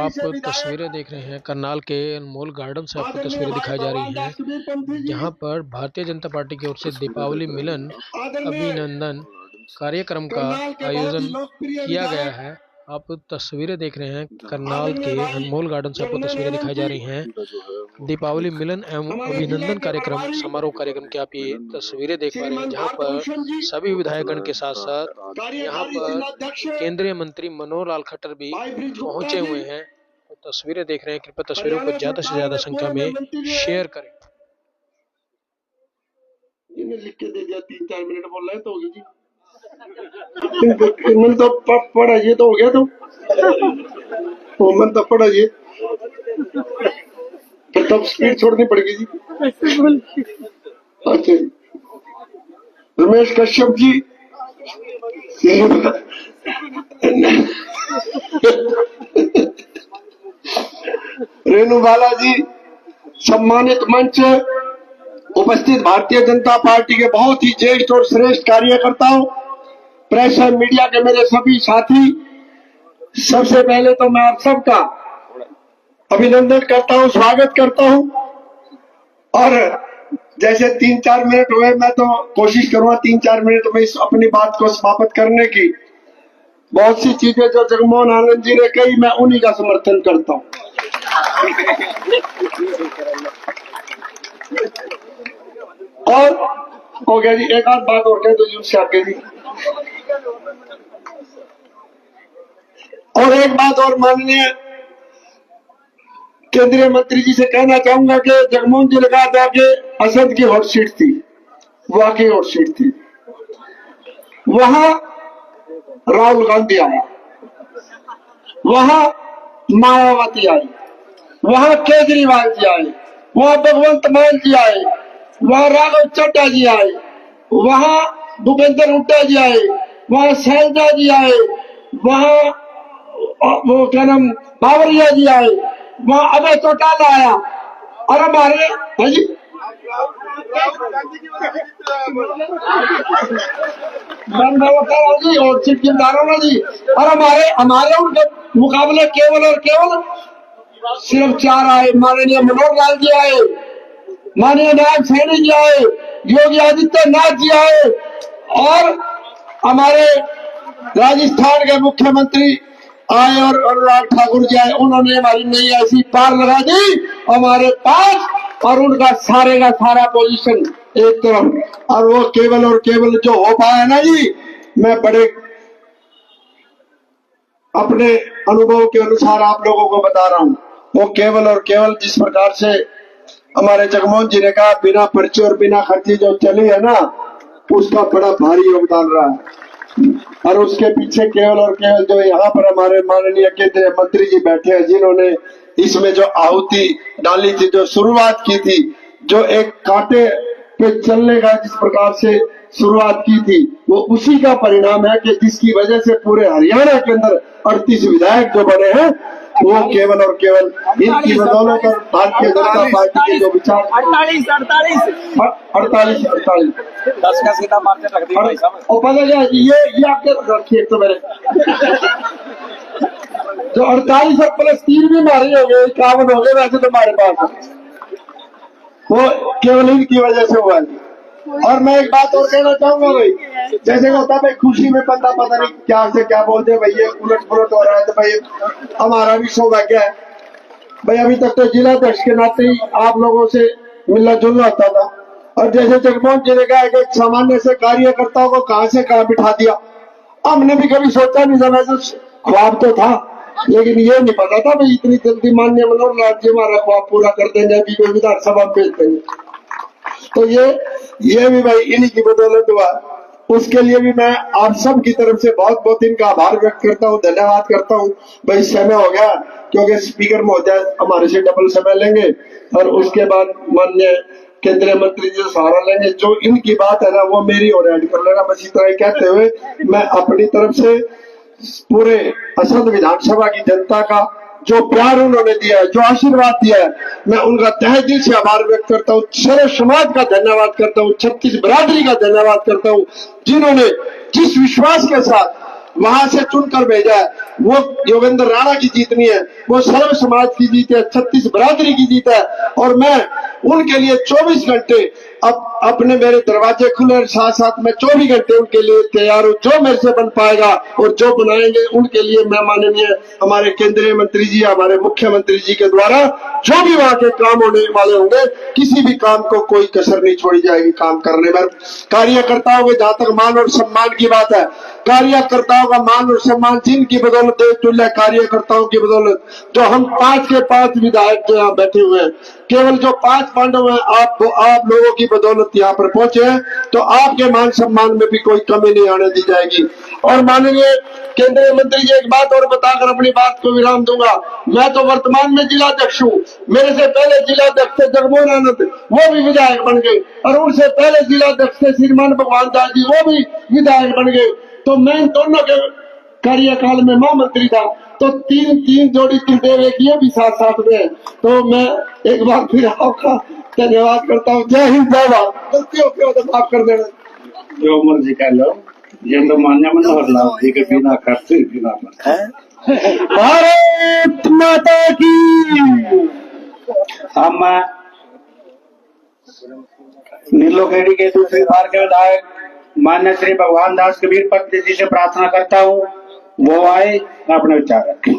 आप तस्वीरें देख रहे हैं करनाल के अनमोल गार्डन से आपको तस्वीरें दिखाई जा रही हैं, जहां पर भारतीय जनता पार्टी की ओर से दीपावली मिलन अभिनंदन कार्यक्रम का आयोजन किया गया है। आप तस्वीरें देख रहे हैं करनाल के अनमोल गार्डन से आपको तस्वीरें दिखाई जा रही हैं। दीपावली मिलन एवं अभिनंदन कार्यक्रम समारोह कार्यक्रम की आप ये तस्वीरें देख पा रहे हैं, जहां पर सभी विधायकगण के साथ साथ यहाँ पर केंद्रीय मंत्री मनोहर लाल खट्टर भी पहुंचे हुए हैं। तो तस्वीरें देख रहे हैं, कृपया तस्वीरों को ज्यादा से ज्यादा संख्या में शेयर करें। लिख के दे दिया 3-4 मिनट बोल रहे तो होगी जी। मन तो पढ़ा ये तो हो गया तो मन तो पढ़ा ये फिर तब स्पीड छोड़नी पड़ेगी जी। अच्छा जी, रमेश कश्यप जी, रेणु बालाजी, सम्मानित मंच, उपस्थित भारतीय जनता पार्टी के बहुत ही ज्येष्ठ और श्रेष्ठ कार्यकर्ताओं, प्रेस और मीडिया के मेरे सभी साथी, सबसे पहले तो मैं आप सबका अभिनंदन करता हूं, स्वागत करता हूं। और जैसे 3-4 मिनट हुए, मैं तो कोशिश करूंगा 3-4 मिनट में इस अपनी बात को समाप्त करने की। बहुत सी चीजें जो जगमोहन आनंद जी ने कही, मैं उन्हीं का समर्थन करता हूं। और हो गया जी, एक आध बात और कह दो जी उससे आगे जी। और एक बात और माननीय केंद्रीय मंत्री जी से कहना चाहूंगा कि जगमोहन जी ने कहा था कि असद की हॉट सीट थी, वाकई हॉट सीट थी। वहां राहुल गांधी आया, वहां मायावती आई, वहां केजरीवाल जी आए, वहां भगवंत मान जी आए, वहां राघव चड्डा जी आए, वहां भूपेंद्र हुड्डा जी आए, वहां शैलजा जी आए, वहां वो क्या नाम बावरिया जी आए, वहां अभय चौटाला आया। और हमारे जी और चिट्ठीदारों जी, और हमारे उनके मुकाबले केवल और केवल सिर्फ 4 आए। माननीय मनोहर लाल जी आए, माननीय नायब सैनी जी आए, योगी आदित्यनाथ जी आए, और हमारे राजस्थान के मुख्यमंत्री आए और अनुराग ठाकुर जी आए। उन्होंने हमारी नई ऐसी पार लगा दी हमारे पास, और उनका सारे का सारा पोजीशन एक तरफ। और वो केवल और केवल जो हो पाया ना जी, मैं बड़े अपने अनुभव के अनुसार आप लोगों को बता रहा हूँ, वो केवल और केवल जिस प्रकार से हमारे जगमोहन जी ने कहा, बिना पर्चे और बिना खर्ची जो चली है ना, उसका बड़ा भारी योगदान रहा है। और उसके पीछे केवल और केवल जो यहाँ पर हमारे माननीय केंद्रीय मंत्री जी बैठे हैं, जिन्होंने इसमें जो आहुति डाली थी, जो शुरुआत की थी, जो एक कांटे पे चलने का जिस प्रकार से शुरुआत की थी, वो उसी का परिणाम है कि जिसकी वजह से पूरे हरियाणा के अंदर 38 विधायक जो बने हैं, वो केवल और केवल इनकी बदौलत और भारतीय जनता पार्टी के जो विचार 48 10 का सीधा मार्जिन रख दिया भाई साहब। और पता क्या ये आपके रखिए तो मेरे जो 48 और प्लस 3 भी मारे हो गए, 51 हो गए वैसे तो हमारे पास, वो केवल इनकी वजह से हुआ है। और मैं एक बात और कहना चाहूंगा भाई, जैसे होता है भाई खुशी में बंदा पता नहीं क्या से क्या बोलते भाई, ये उलट पुलट हो रहा है, तो भाई हमारा भी सौभाग्य है भाई, अभी तक तो जिला अध्यक्ष के नाते ही आप लोगों से मिलना जुलना होता था। और जैसे जगमोहन जी ने कहा कि सामान्य से कार्यकर्ताओं को कहां से कहां बिठा दिया, हमने भी कभी सोचा नहीं था, वैसे ख्वाब तो था, लेकिन ये नहीं पता था भाई इतनी जल्दी माननीय मनोहर लाल जी हमारा ख्वाब पूरा कर देंगे, अभी कोई विधानसभा में भेज देंगे। तो ये भी भाई इन्हीं की बदौलत हुआ। उसके लिए भी मैं आप सब की तरफ से बहुत बहुत इनका आभार व्यक्त करता हूँ, धन्यवाद करता हूँ। भाई समय हो गया, क्योंकि स्पीकर महोदय हमारे से डबल समय लेंगे और उसके बाद माननीय केंद्रीय मंत्री जी सहारा लेंगे। जो इनकी बात है ना, वो मेरी और ऐड कर लेना। बस इतना ही कहते हुए मैं अपनी तरफ से पूरे असद विधानसभा की जनता का जो प्यार उन्होंने दिया है, जो आशीर्वाद दिया है, मैं उनका तहे दिल से आभार व्यक्त करता हूँ। सर्व समाज का धन्यवाद करता हूँ, 36 बिरादरी का धन्यवाद करता हूँ, जिन्होंने जिस विश्वास के साथ वहां से चुनकर भेजा है। वो योगेंद्र राणा की जीत नहीं है, वो सर्व समाज की जीत है, 36 बरादरी की जीत है। और मैं उनके लिए 24 घंटे अपने मेरे दरवाजे खुले और साथ साथ में 24 घंटे उनके लिए तैयार हूँ। जो मेरे से बन पाएगा और जो बनाएंगे उनके लिए मैं माननीय हमारे केंद्रीय मंत्री जी, हमारे मुख्यमंत्री जी के द्वारा जो भी वहां के काम होने वाले होंगे, किसी भी काम को कोई कसर नहीं छोड़ी जाएगी काम करने में। कार्यकर्ताओं के जहां तक मान और सम्मान की बात है, कार्यकर्ताओं का मान और सम्मान जिनकी बदौलत देश तुल्य कार्यकर्ताओं की बदौलत, जो हम 5 के 5 विधायक जो यहाँ बैठे हुए हैं, केवल जो 5 पांडव हैं, आप लोगों की बदौलत यहाँ पर पहुंचे हैं, तो आपके मान सम्मान में भी कोई कमी नहीं आने दी जाएगी। और माननीय केंद्रीय मंत्री जी, एक बात और बताकर अपनी बात को विराम दूंगा। मैं तो वर्तमान में जिलाध्यक्ष हूँ, मेरे से पहले जिलाध्यक्ष थे जगमोहन आनंद, वो भी विधायक बन गए, और उनसे पहले जिलाध्यक्ष थे श्रीमान भगवान दास जी, वो भी विधायक बन गए। तो मैं दोनों के कार्यकाल में महामंत्री था, तो तीन जोड़ी त्रिदेव एक ये भी साथ साथ में। तो मैं एक बार फिर आपका धन्यवाद करता हूँ। जय हिंद, जय भारत। गलती होती हो तो माफ कर देना। जो मर्जी कह लो, ये तो मान्य मनोहर लाल जी के बिना करते बिना भारत माता की। हम नीलोखेड़ी के दूसरी बार के विधायक मान्य श्री भगवान दास कबीर पत्री जी से प्रार्थना करता हूँ, वो आए अपने विचार रखें।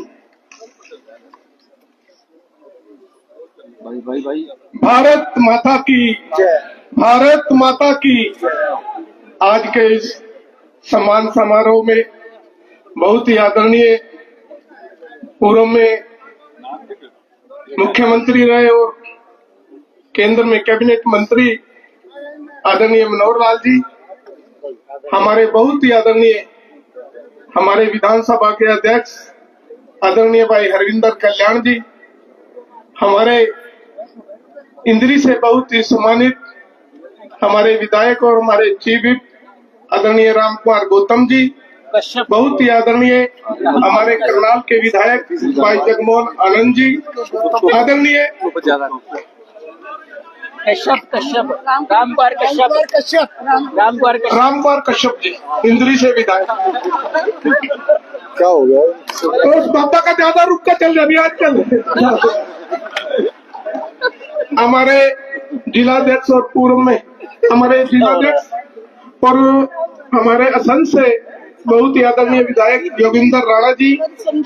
भारत माता की जय। भारत माता की। आज के इस सम्मान समारोह में बहुत ही आदरणीय पूर्व में मुख्यमंत्री रहे और केंद्र में कैबिनेट मंत्री आदरणीय मनोहर लाल जी, हमारे बहुत ही आदरणीय हमारे विधानसभा के अध्यक्ष आदरणीय भाई हरविंदर कल्याण जी, हमारे इंद्री से बहुत ही सम्मानित हमारे विधायक और हमारे चीफ विप आदरणीय राम कुमार गौतम जी, बहुत ही आदरणीय हमारे करनाल के विधायक भाई जगमोहन आनंद जी, आदरणीय रामकुमार कश्यप जी इंद्री से विधायक। क्या हो गया? तो उस बाबा का ज्यादा रुक कर चल रही आजकल। हमारे जिलाध्यक्ष और पूर्व में हमारे जिलाध्यक्ष और हमारे असंध से बहुत ही आदरणीय विधायक योगेंद्र राणा जी,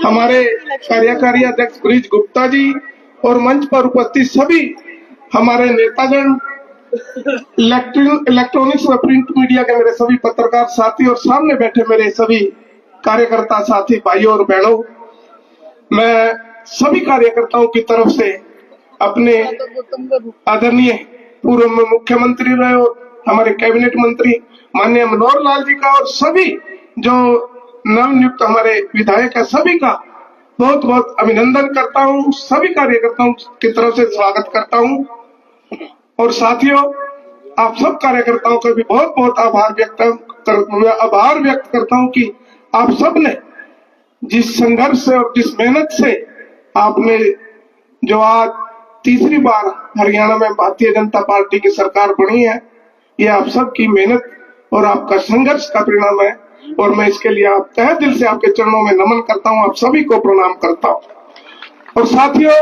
हमारे कार्यकारी अध्यक्ष ब्रिज गुप्ता जी और मंच पर उपस्थित सभी हमारे नेतागण, इलेक्ट्रॉनिक्स व प्रिंट मीडिया के मेरे सभी पत्रकार साथी और सामने बैठे मेरे सभी कार्यकर्ता साथी भाइयों और बहनों, मैं सभी कार्यकर्ताओं की तरफ से अपने आदरणीय पूर्व में मुख्यमंत्री रहे और हमारे कैबिनेट मंत्री माननीय मनोहर लाल जी का और सभी जो नवनियुक्त हमारे विधायक है सभी का बहुत बहुत अभिनंदन करता हूँ। सभी कार्यकर्ताओं की तरफ से स्वागत करता हूँ और साथियों, आप सब कार्यकर्ताओं का भी बहुत बहुत आभार व्यक्त करता हूँ कि आप सब ने जिस संघर्ष से और जिस मेहनत से आपने जो आज तीसरी बार हरियाणा में भारतीय जनता पार्टी की सरकार बनी है, ये आप सबकी मेहनत और आपका संघर्ष का परिणाम है और मैं इसके लिए आप तहे दिल से आपके चरणों में नमन करता हूं, आप सभी को प्रणाम करता हूं। और साथियों,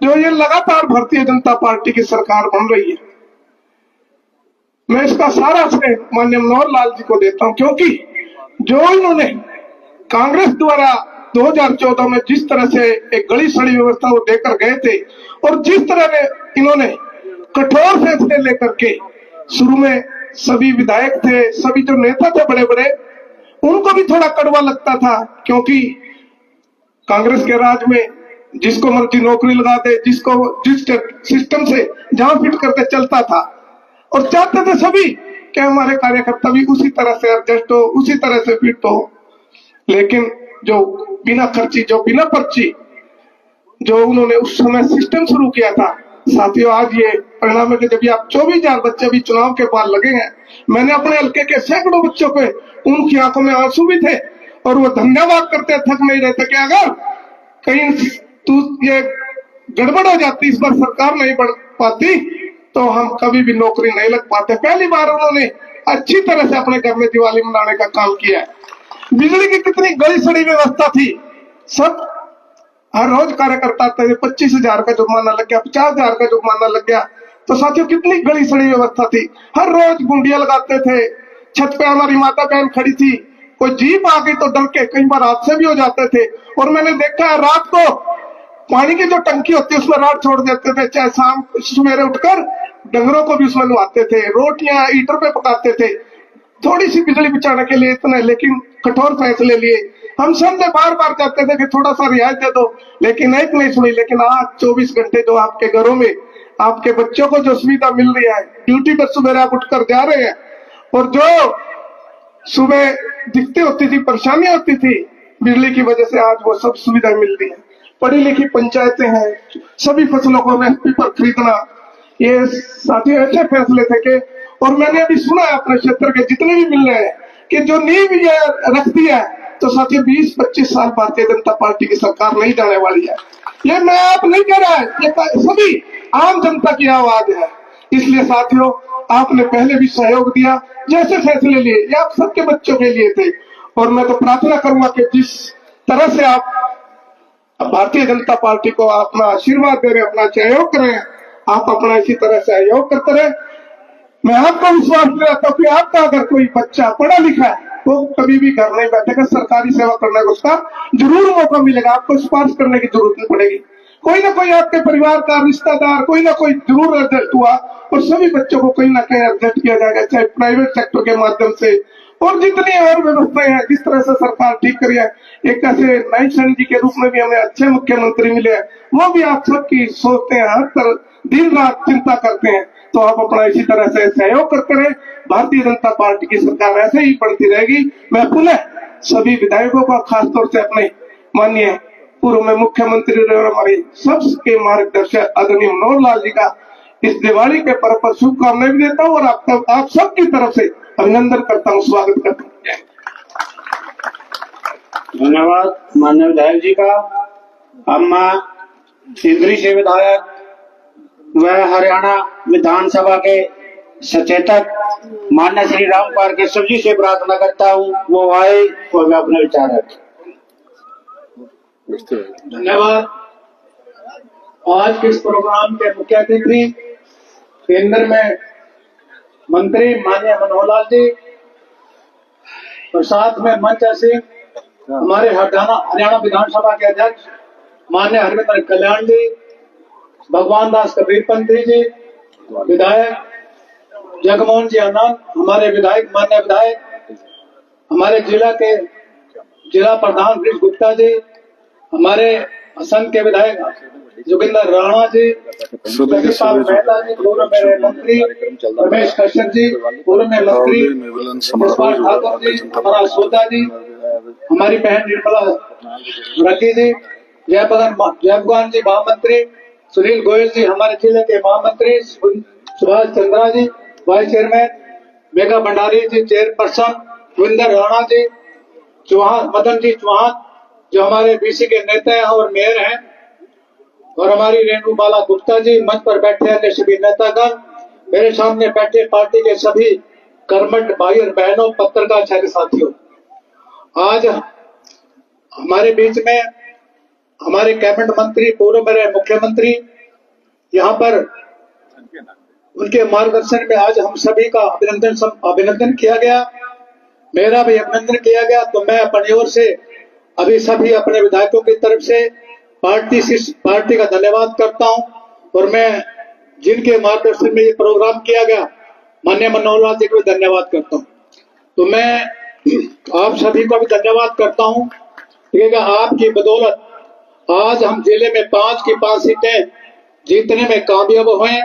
जो ये लगातार भारतीय जनता पार्टी की सरकार बन रही है, मैं इसका सारा श्रेय माननीय मनोहर लाल जी को देता हूं, क्योंकि जो इन्होंने कांग्रेस द्वारा 2014 में जिस तरह से एक गली सड़ी व्यवस्था वो देकर गए थे और जिस तरह ने इन्होंने कठोर फैसले लेकर के, शुरू में सभी विधायक थे, सभी जो नेता थे बड़े बड़े, उनको भी थोड़ा कड़वा लगता था, क्योंकि कांग्रेस के राज में जिसको मर्जी नौकरी लगा दे, जिसको जिस सिस्टम से जहां फिट करके चलता था और चाहते थे सभी कि हमारे कार्यकर्ता भी उसी तरह से एडजस्ट हो, उसी तरह से फिट हो। लेकिन जो बिना खर्ची, जो बिना पर्ची, जो उन्होंने उस समय सिस्टम शुरू किया था, साथियों आज ये परिणाम है कि जब आप 24,000 बच्चे भी चुनाव के बाद लगे हैं, मैंने अपने हल्के के सैकड़ों बच्चों को, उनकी आंखों में आंसू भी थे और वो धन्यवाद करते थक नहीं रहते कि अगर कहीं तू ये गड़बड़ हो जाती, इस बार सरकार नहीं बढ़ पाती, तो हम कभी भी नौकरी नहीं लग पाते। पहली बार उन्होंने अच्छी तरह से अपने घर में दिवाली मनाने का काम किया है बिजली की कितनी गली सड़ी व्यवस्था थी। सब हर रोज कार्यकर्ता थे, 25,000 का जुर्माना लग गया, 50,000 का जुर्माना लग गया। तो साथियों कितनी गली सड़ी व्यवस्था थी। हर रोज गुंडियां लगाते थे। छत पे हमारी माता बहन खड़ी थी, कोई जीप आ गई तो डर के कई बार हादसे भी हो जाते थे। और मैंने देखा है रात को पानी की जो टंकी होती है उसमें रात छोड़ देते थे, चाहे शाम सवेरे उठकर डंगरों को भी उसमें नहवाते थे, रोटियां ईटर पे पकाते थे, थोड़ी सी बिजली बचाने के लिए इतने, लेकिन कठोर फैसले लिए। हम सब ने बार बार कहते थे कि थोड़ा सा रियायत दे दो, लेकिन एक नहीं सुनी। लेकिन आज 24 घंटे जो आपके घरों में आपके बच्चों को जो सुविधा मिल रही है, ड्यूटी पर सुबह आप उठकर जा रहे हैं, और जो सुबह दिक्कतें होती थी, परेशानियां होती थी बिजली की वजह से, आज वो सब सुविधाएं मिल रही है। पढ़ी लिखी पंचायतें हैं, सभी फसलों को एमएसपी पर खरीदना, ये साथियों ऐसे फैसले थे कि, और मैंने अभी सुना है अपने क्षेत्र के जितने भी मिल रहे हैं कि जो नींव ये रखती है, तो साथियों 20-25 साल भारतीय जनता पार्टी की सरकार नहीं जाने वाली है। ये मैं आप नहीं कह रहा है, ये सभी आम जनता की आवाज है। इसलिए साथियों आपने पहले भी सहयोग दिया, जैसे फैसले लिए ये आप सबके बच्चों के लिए थे। और मैं तो प्रार्थना करूंगा कि जिस तरह से आप भारतीय जनता पार्टी को अपना आशीर्वाद दे रहे, अपना सहयोग कर रहे हैं, आप अपना इसी तरह सहयोग करते रहे। मैं आपको विश्वास दिलाता हूं कि आपका अगर कोई बच्चा पढ़ा लिखा है तो कभी भी घर नहीं बैठेगा, सरकारी सेवा करने का उसका जरूर मौका मिलेगा, आपको सिफारिश करने की जरूरत नहीं पड़ेगी। कोई ना कोई आपके परिवार का रिश्तेदार, कोई ना कोई जरूर रिजल्ट हुआ, और सभी बच्चों को कहीं ना कहीं रिजल्ट किया जाएगा, चाहे प्राइवेट सेक्टर के माध्यम से, और जितनी और व्यवस्थाएं हैं जिस तरह से सरकार ठीक करी है। एक ऐसे नई सैनी जी के रूप में भी हमें अच्छे मुख्यमंत्री मिले हैं, वो भी आप सबकी सोचते हैं, हर तरह दिन रात चिंता करते हैं। तो आप अपना इसी तरह से सहयोग करते रहे, भारतीय जनता पार्टी की सरकार ऐसे ही बढ़ती रहेगी। मैं पुनः सभी विधायकों का खासतौर से अपने माननीय पूर्व में मुख्यमंत्री और हमारे सबके मार्गदर्शक आदरणीय मनोहर लाल जी का इस दिवाली के पर्व पर शुभकामनाएं भी देता हूँ, और आप सबकी तरफ से अभिनंदन करता हूँ, स्वागत करता हूँ। धन्यवाद माननीय विधायक जी का। अम्मा सिंदरी से विधायक व हरियाणा विधानसभा के सचेतक मान्य श्री रामपाल केशव जी से प्रार्थना करता हूँ, वो आए और वे अपने विचार रखें। धन्यवाद। आज के इस प्रोग्राम के मुख्य अतिथि केंद्र में मंत्री माननीय मनोहर लाल जी, और साथ में मंच से हमारे हरियाणा विधानसभा के अध्यक्ष माननीय हरविंदर कल्याण जी, भगवान दास कबीरपंथी जी, विधायक जगमोहन जी आनंद, हमारे विधायक माननीय विधायक हमारे जिला के जिला प्रधान ब्रिज गुप्ता जी, हमारे असंध के विधायक जोगिंदर राणा जी, प्रतिपाल मेहता जी, पूर्व में मंत्री रमेश कश्यप जी, पूर्व में मंत्री पुष्पाल ठाकुर जी, हमारा सोदा जी, हमारी बहन निर्मला रखी जी, जयभगवान जी महामंत्री, सुनील गोयल जी हमारे जिले के महामंत्री, सुभाष चंद्रा जी वाइस चेयरमैन, मेघा भंडारी जी चेयरपर्सन, विंदर राणा जी, चौहान मदन जी चौहान जो हमारे बीसी के नेता हैं और मेयर हैं, और हमारी रेणु बाला गुप्ता जी, मंच पर बैठे हैं सभी नेतागण, मेरे सामने बैठे पार्टी के सभी कर्मठ भाई और बहनों, पत्रकार छात्र साथियों। आज हमारे बीच में हमारे कैबिनेट मंत्री, पूर्व मेरे मुख्यमंत्री, यहाँ पर उनके मार्गदर्शन में आज हम सभी का अभिनंदन किया गया, मेरा भी अभिनंदन किया गया। तो मैं अपनी ओर से अभी सभी अपने विधायकों की तरफ से पार्टी का धन्यवाद करता हूं, और मैं जिनके मार्गदर्शन में ये प्रोग्राम किया गया माननीय मनोहर लाल जी को धन्यवाद करता हूं। तो मैं आप सभी को भी धन्यवाद करता हूं, ठीक है। आपकी बदौलत आज हम जिले में 5 की 5 सीटें जीतने में कामयाब हुए,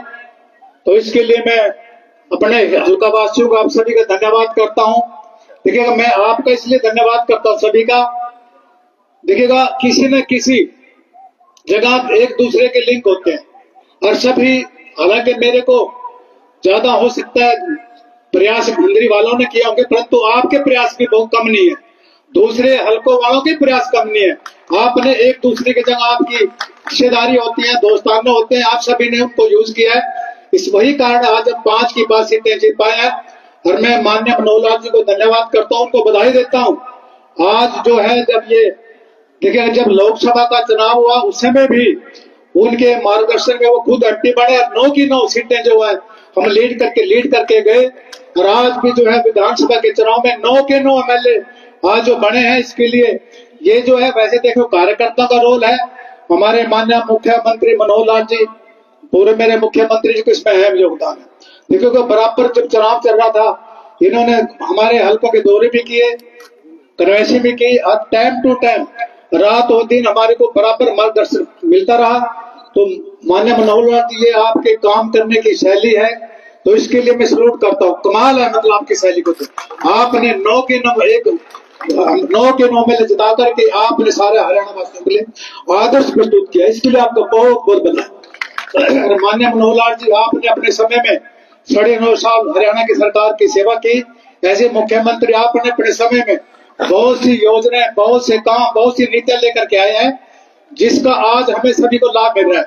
तो इसके लिए मैं अपने हल्का वासियों को आप सभी का धन्यवाद करता हूं। देखिएगा, मैं आपका इसलिए धन्यवाद करता हूं सभी का। देखिएगा, किसी न किसी जगह एक दूसरे के लिंक होते हैं, और सभी, हालांकि मेरे को ज्यादा हो सकता है प्रयास मंत्री वालों ने किया होंगे, परंतु आपके प्रयास भी बहुत कम नहीं है, दूसरे हल्कों वालों के प्रयास कम नहीं है। आपने एक दूसरे की जगह आपकी हिस्सेदारी होती है, दोस्ताने होते हैं, आप सभी ने उनको यूज किया है। इस वही कारण आज हम 5 की 5 सीटें जीत पाए हैं, और मैं माननीय मनोहर लाल जी को धन्यवाद करता हूं, उनको बधाई देता हूं। आज जो है जब ये देखिए, जब लोकसभा का चुनाव हुआ उस समय भी उनके मार्गदर्शन में वो खुद एमपी बने और 9 की 9 सीटें जो है हम लीड करके गए। और आज भी जो है विधानसभा के चुनाव में 9 के 9 एमएलए आज जो बने हैं, इसके लिए ये जो है वैसे देखो कार्यकर्ता का रोल है। हमारे माननीय मुख्यमंत्री मनोहर लाल जी, पूरे मेरे मुख्यमंत्री जी को इसमें अहम योगदान है। देखो बराबर जब चुनाव चल रहा था, इन्होंने हमारे हल्कों के दौरे भी किए, कन्वेंशन भी की और टाइम टू टाइम रात और दिन हमारे को बराबर मार्गदर्शन मिलता रहा। तो माननीय मनोहर लाल जी, ये आपके काम करने की शैली है, तो इसके लिए मैं सलूट करता हूँ। कमाल है मतलब आपकी शैली को। तो आपने 9 के 9 में जिता करके आपने सारे हरियाणा वासियों के लिए आदर्श प्रस्तुत किया, इसके लिए आपका बहुत बहुत बधाई। माननीय मनोहर लाल जी, आपने अपने समय में 9.5 साल हरियाणा की सरकार की सेवा की। ऐसे मुख्यमंत्री आपने अपने समय में बहुत सी योजनाएं, बहुत से काम, बहुत सी नीतियां लेकर के आए हैं, जिसका आज हमें सभी को लाभ मिल रहा है।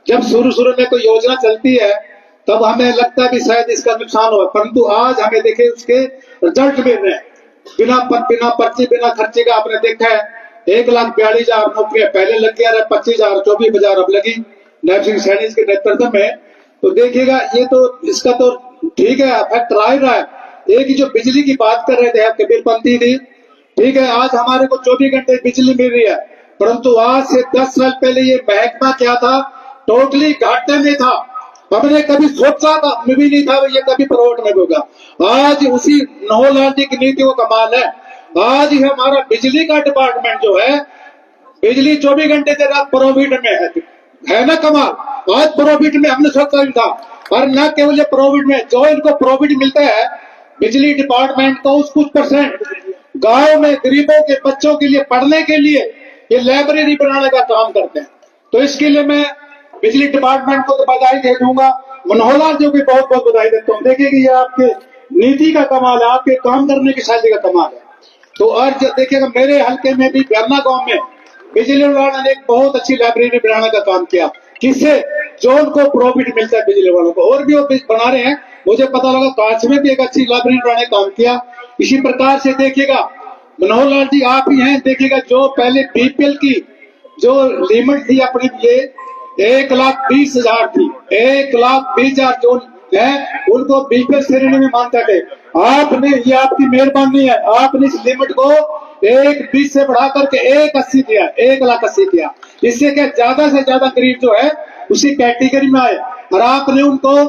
जब शुरू में कोई योजना चलती है तब हमें लगता है कि शायद इसका नुकसान हो, परंतु आज हमें देखे उसके रिजल्ट मिल रहे हैं। बिना पर्ची बिना खर्चे का आपने देखा है 1,42,000 नौकरियां पहले लग गया, 25,000 24,000 अब लगी नायब सिंह सैनी के नेतृत्व में। तो देखिएगा, ये तो इसका तो ठीक है, इफेक्ट आ रहा है। एक जो बिजली की बात कर रहे थे आप कबीरपंथी जी, ठीक है, आज हमारे को 24 घंटे बिजली मिल रही है, परंतु आज से 10 साल पहले ये महकमा क्या था, टोटली घाटे में था। हमने कभी सोचा था भी नहीं था ये कभी प्रॉफिट में होगा। आज उसी मनोहर लाल जी की नीति को कमाल है। आज ही हमारा बिजली का डिपार्टमेंट जो है, बिजली 24 घंटे से रात प्रॉफिट में है ना कमाल। आज प्रॉफिट में हमने सोचा नहीं था, और न केवल प्रॉफिट में, जो इनको प्रॉफिट मिलता है बिजली डिपार्टमेंट को उस कुछ परसेंट गांव में गरीबों के बच्चों के लिए पढ़ने के लिए ये लाइब्रेरी बनाने का काम करते हैं। तो इसके लिए मैं बिजली डिपार्टमेंट को तो बधाई दे दूंगा, मनोहर लाल जी को बहुत बहुत बधाई देता हूँ। देखिए कि ये आपके नीति का कमाल है, आपके काम करने की शैली का कमाल है। तो और देखिएगा, मेरे हल्के में भी बेरना गांव में बिजली वालों ने एक बहुत अच्छी लाइब्रेरी बनाने का काम किया, किससे जो उनको प्रॉफिट मिलता है बिजली वालों को, और भी वो बना रहे हैं। मुझे पता लगा कांच में भी एक अच्छी लाइब्रेरी बनाने का काम किया। इसी प्रकार से देखिएगा मनोहर लाल जी आप ही हैं, देखिएगा जो पहले बीपीएल की जो लिमिट थी अपनी, ये 1,20,000 थी, 1,20,000 जो है उनको बीपीएल श्रेणी में मानता है। आपने, ये आपकी मेहरबानी है, आपने इस लिमिट को 1,20 से बढ़ा करके 1,80 किया, 1,80,000 किया। इससे क्या ज्यादा से ज्यादा गरीब जो है उसी कैटेगरी में आए, और आपने उनको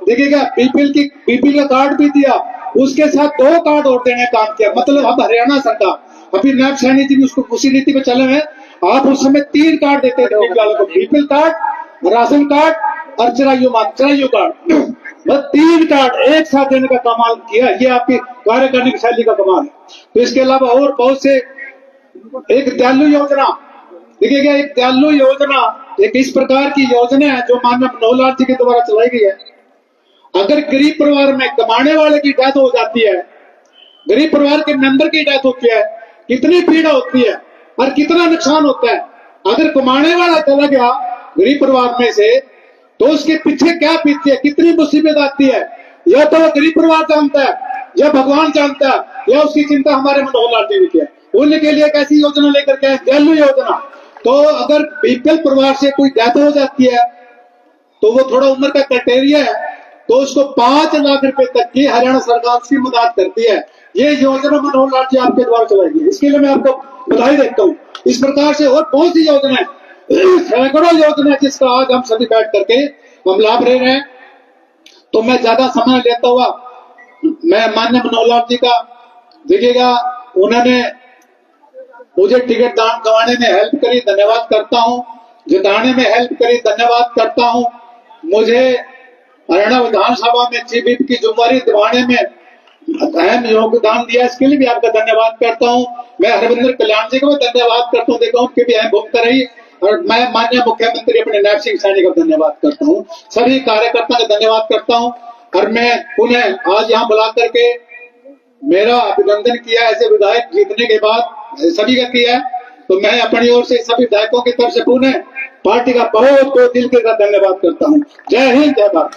देखिएगा बीपीएल का कार्ड भी दिया, उसके साथ 2 कार्ड और देने का काम किया। मतलब अब हरियाणा सरकार, अभी नायब सैनी जी भी उसको उसी नीति पे चले हैं। आप उस समय 3 कार्ड देते थे को, बीपीएल कार्ड, राशन कार्ड और चिरायु कार्ड, बस 3 कार्ड एक साथ देने का कमाल किया। ये आपकी कार्य करने की शैली का कमाल है। तो इसके अलावा और बहुत से, एक दयालु योजना देखिएगा, एक दयालु योजना एक इस प्रकार की योजना है जो माननीय मनोहर लाल जी के द्वारा चलाई गई है। अगर गरीब परिवार में कमाने वाले की डेथ हो जाती है, गरीब परिवार के मेंबर की डेथ होती है, कितनी पीड़ा होती है और कितना नुकसान होता है। अगर कमाने वाला चला गया गरीब परिवार में से, तो उसके पीछे क्या बीतती है, कितनी मुसीबत आती है, यह तो गरीब परिवार जानता है, यह भगवान जानता है, यह उसकी चिंता हमारे मनोहर लाल जी ने किया। उनके लिए कैसी योजना लेकर के, दयालु योजना। तो अगर बीपीएल परिवार से कोई डेथ हो जाती है तो वो थोड़ा उम्र का क्राइटेरिया है, तो उसको 5 लाख रुपए तक की हरियाणा सरकार उसकी मदद करती है। ये योजना मनोहर लाल जी आपके द्वारा चलाई गई, इसके लिए मैं आपको बधाई देता हूँ। इस प्रकार से और बहुत सी योजनाएं, सैकड़ों योजना जिसका आज हम सभी बैठ करके हम लाभ ले रहे हैं। तो मैं ज्यादा समय लेता हुआ मैं माननीय मनोहर लाल जी का, देखिएगा उन्होंने मुझे टिकट दान गंवाने में हेल्प करी, धन्यवाद करता हूँ। जिताने में हेल्प करी, धन्यवाद करता हूँ। मुझे हरियाणा विधानसभा में चीफ व्हिप की जिम्मेदारी दिवाने में अहम योगदान दिया, इसके लिए भी आपका धन्यवाद करता हूँ। मैं हरविंदर कल्याण जी को भी धन्यवाद करता हूँ, देखा उनकी भी अहम भूमिका रही। और मैं माननीय मुख्यमंत्री अपने नायब सिंह सैनी का धन्यवाद करता हूँ, सभी कार्यकर्ताओं का धन्यवाद करता हूँ। और मैं पुनः आज यहाँ बुला करके मेरा अभिनंदन किया, ऐसे विधायक जीतने के बाद सभी का किया। तो मैं अपनी ओर से सभी विधायकों की तरफ से पुनः पार्टी का बहुत बहुत दिल के साथ धन्यवाद करता हूँ। जय हिंद, जय भारत।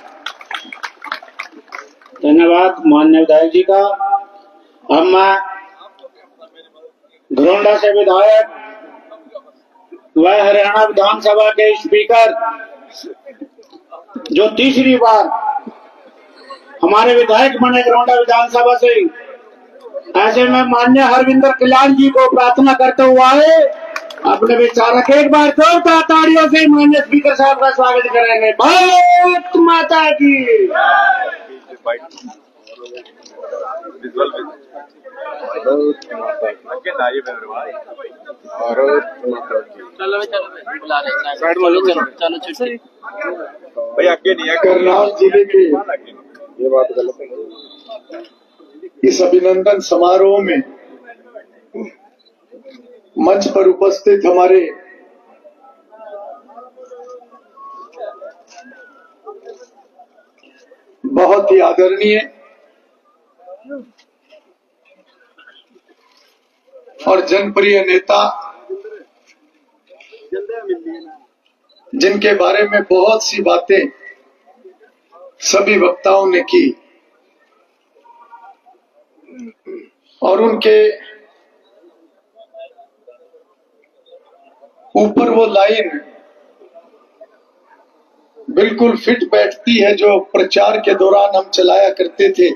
धन्यवाद माननीय विधायक जी का। अब मैं घरोंडा से विधायक व हरियाणा विधानसभा के स्पीकर जो तीसरी बार हमारे विधायक बने घरोंडा विधानसभा से, ऐसे में माननीय हरविंदर कल्याण जी को प्रार्थना करते हुए अपने विचारक एक बार जोरदार तालियों से माननीय स्पीकर साहब का स्वागत करेंगे। भारत माता की। करनाल जिले के ये बात गलत है। इस अभिनंदन समारोह में मंच पर उपस्थित हमारे बहुत ही आदरणीय और जनप्रिय नेता, जिनके बारे में बहुत सी बातें सभी वक्ताओं ने की और उनके ऊपर वो लाइन बिल्कुल फिट बैठती है जो प्रचार के दौरान हम चलाया करते थे,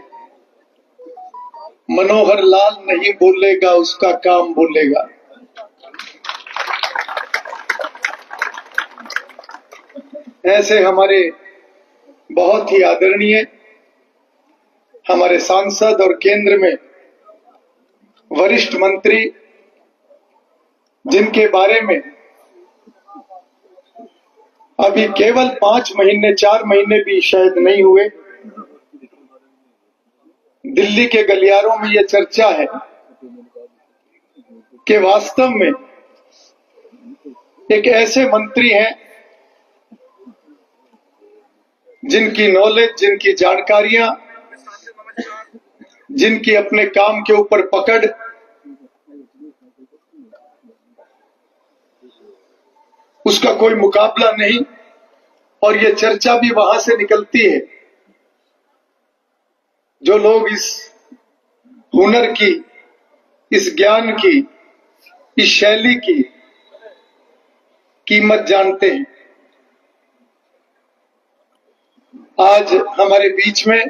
मनोहर लाल नहीं बोलेगा उसका काम बोलेगा। ऐसे हमारे बहुत ही आदरणीय हमारे सांसद और केंद्र में वरिष्ठ मंत्री, जिनके बारे में अभी केवल 5 महीने 4 महीने भी शायद नहीं हुए, दिल्ली के गलियारों में यह चर्चा है कि वास्तव में एक ऐसे मंत्री हैं जिनकी नॉलेज, जिनकी जानकारियां, जिनकी अपने काम के ऊपर पकड़, उसका कोई मुकाबला नहीं। और ये चर्चा भी वहां से निकलती है जो लोग इस हुनर की, इस ज्ञान की, इस शैली की कीमत जानते हैं। आज हमारे बीच में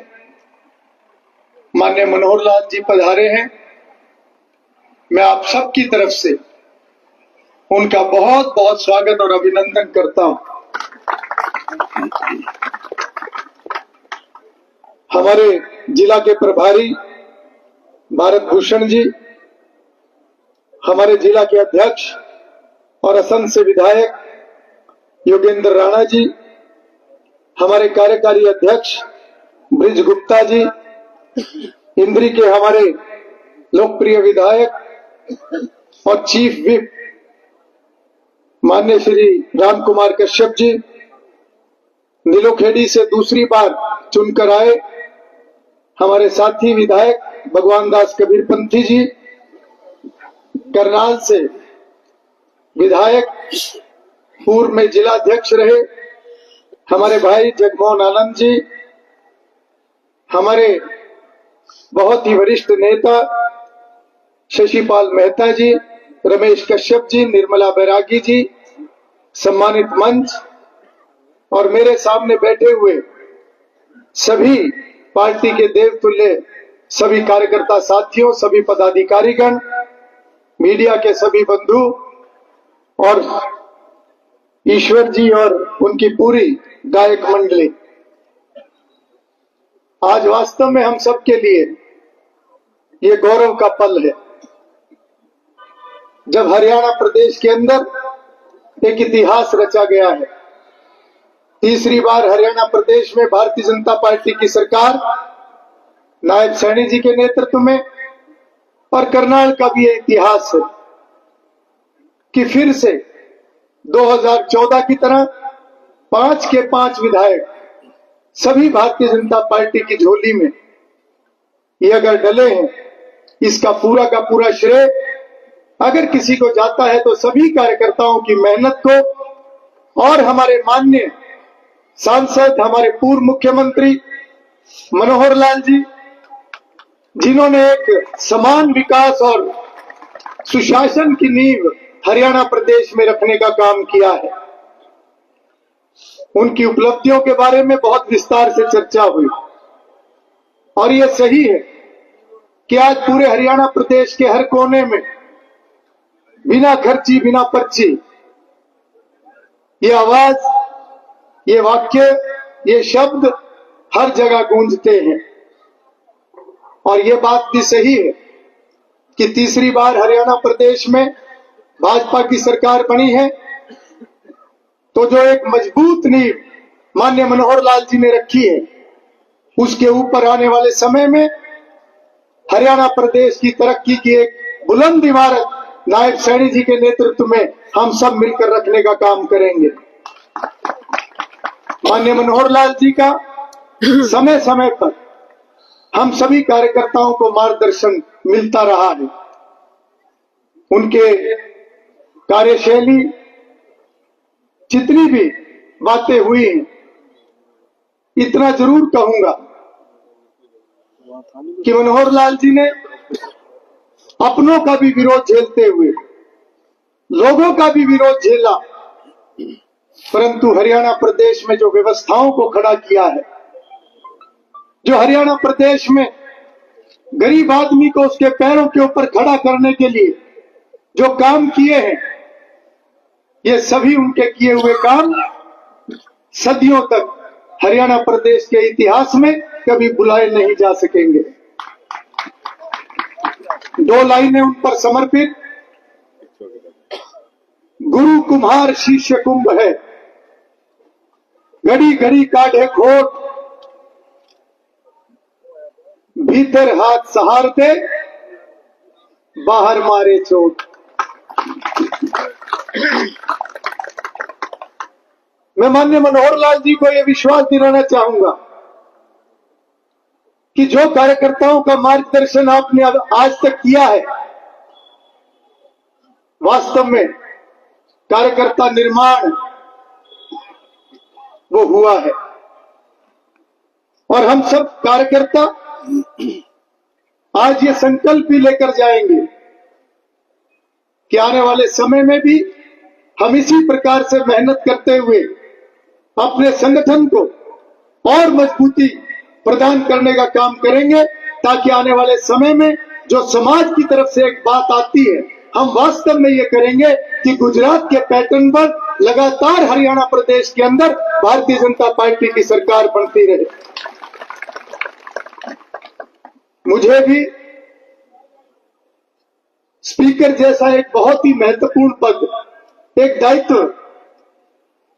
माननीय मनोहर लाल जी पधारे हैं। मैं आप सबकी तरफ से उनका बहुत बहुत स्वागत और अभिनंदन करता हूं। हमारे जिला के प्रभारी भारत भूषण जी, हमारे जिला के अध्यक्ष और असम से विधायक योगेंद्र राणा जी, हमारे कार्यकारी अध्यक्ष ब्रिज गुप्ता जी, इंद्री के हमारे लोकप्रिय विधायक और चीफ विप माननीय श्री राम कुमार कश्यप जी, नीलोखेड़ी से दूसरी बार चुनकर आए हमारे साथी विधायक भगवान दास कबीरपंथी जी, करनाल से विधायक, पूर्व में जिला अध्यक्ष रहे हमारे भाई जगमोहन आनंद जी, हमारे बहुत ही वरिष्ठ नेता शशिपाल मेहता जी, रमेश कश्यप जी, निर्मला बैरागी जी, सम्मानित मंच और मेरे सामने बैठे हुए सभी पार्टी के देवतुल्य सभी कार्यकर्ता साथियों, सभी पदाधिकारीगण, मीडिया के सभी बंधु और ईश्वर जी और उनकी पूरी गायक मंडली। आज वास्तव में हम सबके लिए ये गौरव का पल है जब हरियाणा प्रदेश के अंदर एक इतिहास रचा गया है। तीसरी बार हरियाणा प्रदेश में भारतीय जनता पार्टी की सरकार नायब सैनी जी के नेतृत्व में, और करनाल का भी ये इतिहास है कि फिर से 2014 की तरह 5 के 5 विधायक सभी भारतीय जनता पार्टी की झोली में ये अगर डले हैं, इसका पूरा का पूरा श्रेय अगर किसी को जाता है तो सभी कार्यकर्ताओं की मेहनत को और हमारे माननीय सांसद, हमारे पूर्व मुख्यमंत्री मनोहर लाल जी, जिन्होंने एक समान विकास और सुशासन की नींव हरियाणा प्रदेश में रखने का काम किया है। उनकी उपलब्धियों के बारे में बहुत विस्तार से चर्चा हुई और यह सही है कि आज पूरे हरियाणा प्रदेश के हर कोने में बिना खर्ची बिना पर्ची ये आवाज, ये वाक्य, ये शब्द हर जगह गूंजते हैं। और ये बात भी सही है कि तीसरी बार हरियाणा प्रदेश में भाजपा की सरकार बनी है, तो जो एक मजबूत नींव माननीय मनोहर लाल जी ने रखी है, उसके ऊपर आने वाले समय में हरियाणा प्रदेश की तरक्की की एक बुलंद इमारत नायब सैनी जी के नेतृत्व में हम सब मिलकर रखने का काम करेंगे। माननीय मनोहर लाल जी का समय समय पर हम सभी कार्यकर्ताओं को मार्गदर्शन मिलता रहा है। उनके कार्यशैली जितनी भी बातें हुई हैं, इतना जरूर कहूंगा कि मनोहर लाल जी ने अपनों का भी विरोध झेलते हुए लोगों का भी विरोध झेला, परंतु हरियाणा प्रदेश में जो व्यवस्थाओं को खड़ा किया है, जो हरियाणा प्रदेश में गरीब आदमी को उसके पैरों के ऊपर खड़ा करने के लिए जो काम किए हैं, ये सभी उनके किए हुए काम सदियों तक हरियाणा प्रदेश के इतिहास में कभी भुलाए नहीं जा सकेंगे। दो लाइनें उन पर समर्पित। गुरु कुम्हार शिष्य कुंभ है, घड़ी घड़ी काढ़े खोट, भीतर हाथ सहारते बाहर मारे चोट। मैं माननीय मनोहर लाल जी को यह विश्वास दिलाना चाहूंगा कि जो कार्यकर्ताओं का मार्गदर्शन आपने आज तक किया है, वास्तव में कार्यकर्ता निर्माण वो हुआ है। और हम सब कार्यकर्ता आज ये संकल्प भी लेकर जाएंगे कि आने वाले समय में भी हम इसी प्रकार से मेहनत करते हुए अपने संगठन को और मजबूती प्रदान करने का काम करेंगे, ताकि आने वाले समय में जो समाज की तरफ से एक बात आती है, हम वास्तव में ये करेंगे कि गुजरात के पैटर्न पर लगातार हरियाणा प्रदेश के अंदर भारतीय जनता पार्टी की सरकार बनती रहे। मुझे भी स्पीकर जैसा एक बहुत ही महत्वपूर्ण पद, एक दायित्व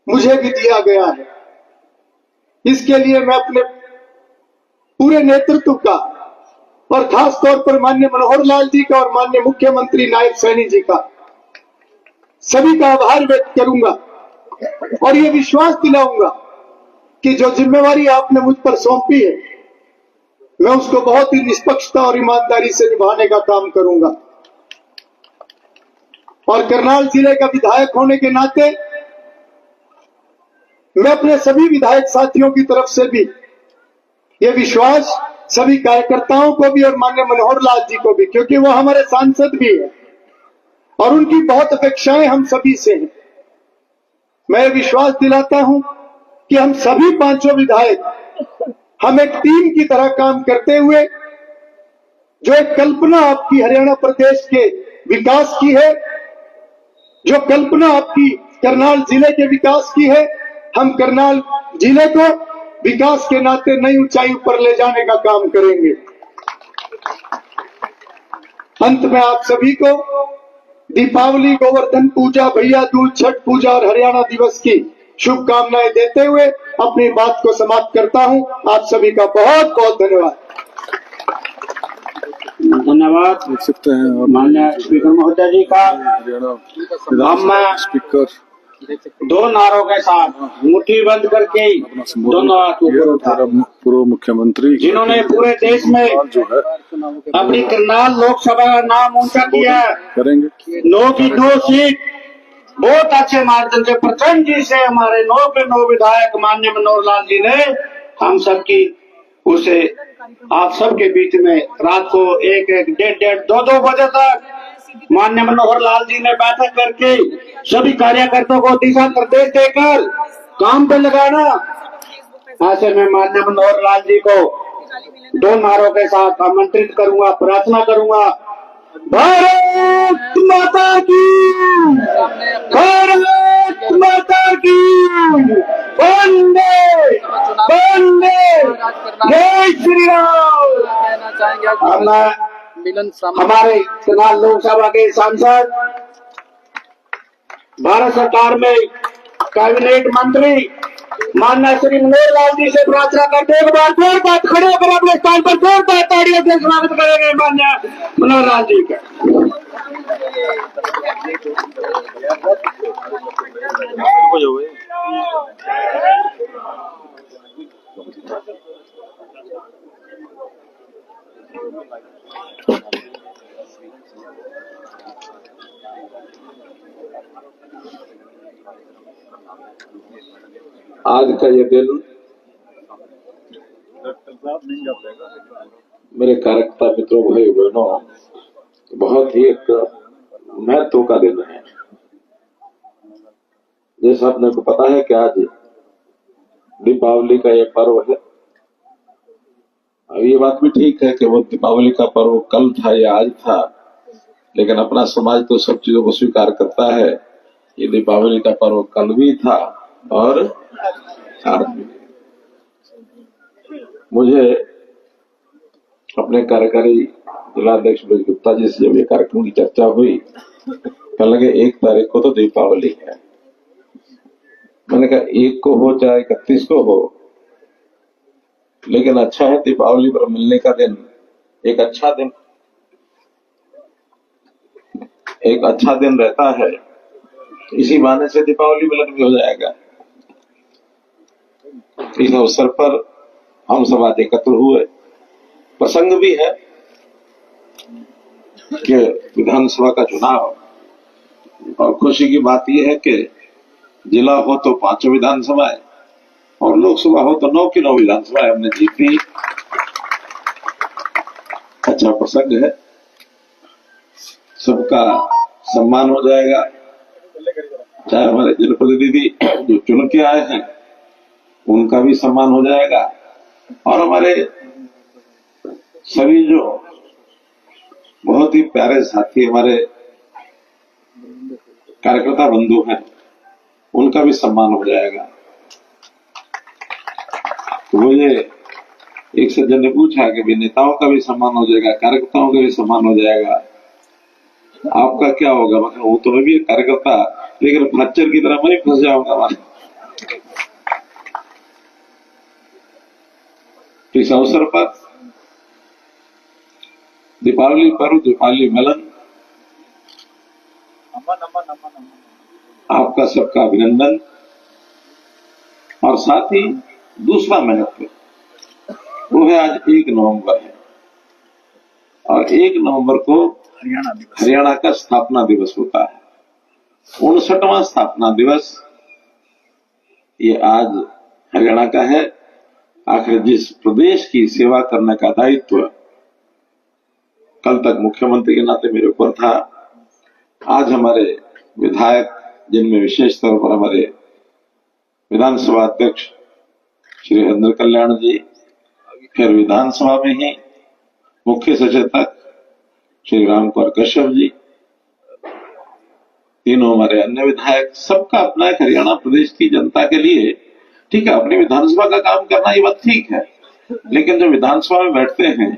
मुझे भी दिया गया है। इसके लिए मैं अपने पूरे नेतृत्व का और खास तौर पर माननीय मनोहर लाल जी का और माननीय मुख्यमंत्री नायब सैनी जी का, सभी का आभार व्यक्त करूंगा और ये विश्वास दिलाऊंगा कि जो जिम्मेवारी आपने मुझ पर सौंपी है, मैं उसको बहुत ही निष्पक्षता और ईमानदारी से निभाने का काम करूंगा। और करनाल जिले का विधायक होने के नाते मैं अपने सभी विधायक साथियों की तरफ से भी ये विश्वास सभी कार्यकर्ताओं को भी और माननीय मनोहर लाल जी को भी, क्योंकि वो हमारे सांसद भी है और उनकी बहुत अपेक्षाएं हम सभी से हैं। मैं विश्वास दिलाता हूं कि हम सभी पांचों विधायक हम एक टीम की तरह काम करते हुए जो एक कल्पना आपकी हरियाणा प्रदेश के विकास की है, जो कल्पना आपकी करनाल जिले के विकास की है, हम करनाल जिले को विकास के नाते नई ऊंचाई पर ले जाने का काम करेंगे। अंत में आप सभी को दीपावली, गोवर्धन पूजा, भैया दूज, छठ पूजा और हरियाणा दिवस की शुभकामनाएं देते हुए अपनी बात को समाप्त करता हूं। आप सभी का बहुत बहुत धन्यवाद। धन्यवाद देख सकते हैं माननीय स्पीकर महोदय जी का। हम स्पीकर दो नारों के साथ मुट्ठी बंद करके दोनों हाथ ऊपर उठा, पूर्व मुख्यमंत्री जिन्होंने पूरे देश में जो है अपनी करनाल लोकसभा का नाम ऊंचा किया है, करेंगे। 9 की 2 सीट बहुत अच्छे मार्जिन से प्रचंड जी से हमारे 9 के 9 विधायक माननीय मनोहर लाल जी ने हम सबकी उसे आप सबके बीच में रात को 1-1, 1:30, 2-2 बजे तक माननीय मनोहर लाल जी ने बैठक करके सभी कार्यकर्ताओं को दिशा निर्देश देकर काम पे लगाना। ऐसे में माननीय मनोहर लाल जी को 2 नारों के साथ आमंत्रित करूंगा, प्रार्थना करूंगा। भारत माता की, भारत माता की, वंदे वंदे, जय श्री राम। हमारे करनाल लोकसभा के सांसद, भारत सरकार में कैबिनेट मंत्री माननीय श्री मनोहर लाल जी से प्रार्थना करते एक बार फिर बात खड़े होकर अपने स्थान पर जोरदार तालियों से स्वागत करेंगे माननीय मनोहर लाल जी का। आज का ये दिन मेरे कार्यकर्ता मित्रों, भाई बहनों, बहुत ही एक महत्व का दिन है। जैसा अपने को पता है कि आज दीपावली का ये पर्व है। अब ये बात भी ठीक है कि वो दीपावली का पर्व कल था या आज था, लेकिन अपना समाज तो सब चीजों को स्वीकार करता है। ये दीपावली का पर्व कल भी था और आज भी। मुझे अपने कार्यकारी जिलाध्यक्ष ब्रज गुप्ता जी से जब ये कार्यक्रम की चर्चा हुई, कहने लगे 1 तारीख को तो दीपावली है। मैंने कहा 1 को हो चाहे 31 को हो, लेकिन अच्छा है दीपावली पर मिलने का दिन एक अच्छा दिन रहता है। इसी बहाने से दीपावली मिलन भी हो जाएगा। इस अवसर पर हम सब आज एकत्र हुए। प्रसंग भी है कि विधानसभा का चुनाव, और खुशी की बात यह है कि जिला हो तो 5 विधानसभाएं और लोकसभा हो तो 9 की 9 विधानसभाएं हमने जीती। अच्छा प्रसंग है, सबका सम्मान हो जाएगा। चाहे हमारे जनप्रतिनिधि जो चुन के आए हैं उनका भी सम्मान हो जाएगा, और हमारे सभी जो बहुत ही प्यारे साथी हमारे कार्यकर्ता बंधु हैं उनका भी सम्मान हो जाएगा। तो मुझे एक सज्जन ने पूछा कि भी नेताओं का भी सम्मान हो जाएगा, कार्यकर्ताओं का भी सम्मान हो जाएगा, आपका क्या होगा? मतलब वो तो मैं भी कार्यकर्ता, लेकिन खच्चर की तरह मैं फंस जाऊंगा। इस अवसर पर दीपावली पर्व, दीपावली मिलन, आपका सबका अभिनंदन। और साथ ही दूसरा महत्व वो है, आज 1 नवंबर है और 1 नवंबर को हरियाणा का स्थापना दिवस होता है। 59वां स्थापना दिवस ये आज हरियाणा का है। आखिर जिस प्रदेश की सेवा करने का दायित्व कल तक मुख्यमंत्री के नाते मेरे ऊपर था, आज हमारे विधायक, जिनमें विशेष तौर पर हमारे विधानसभा अध्यक्ष श्री हरेंद्र कल्याण जी, फिर विधानसभा में ही मुख्य सचेतक श्री राम कुमार कश्यप जी, तीनों हमारे अन्य विधायक, सबका अपना एक हरियाणा प्रदेश की जनता के लिए, ठीक है, अपनी विधानसभा का काम करना ये बात ठीक है, लेकिन जब विधानसभा में बैठते हैं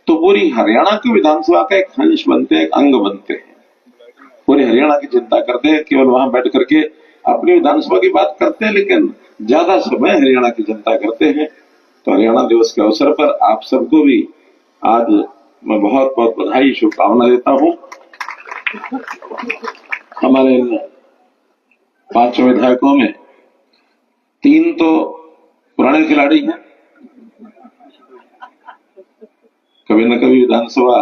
तो पूरी हरियाणा की विधानसभा का एक अंश बनते हैं, एक अंग बनते हैं, पूरे हरियाणा की चिंता करते हैं। केवल वहां बैठ करके अपनी विधानसभा की बात करते हैं, लेकिन ज्यादा समय हरियाणा की चिंता करते हैं। तो हरियाणा दिवस के अवसर पर आप सबको भी आज मैं बहुत बहुत बधाई, शुभकामना देता हूं। हमारे 5 विधायकों में 3 तो पुराने खिलाड़ी हैं, कभी न कभी विधानसभा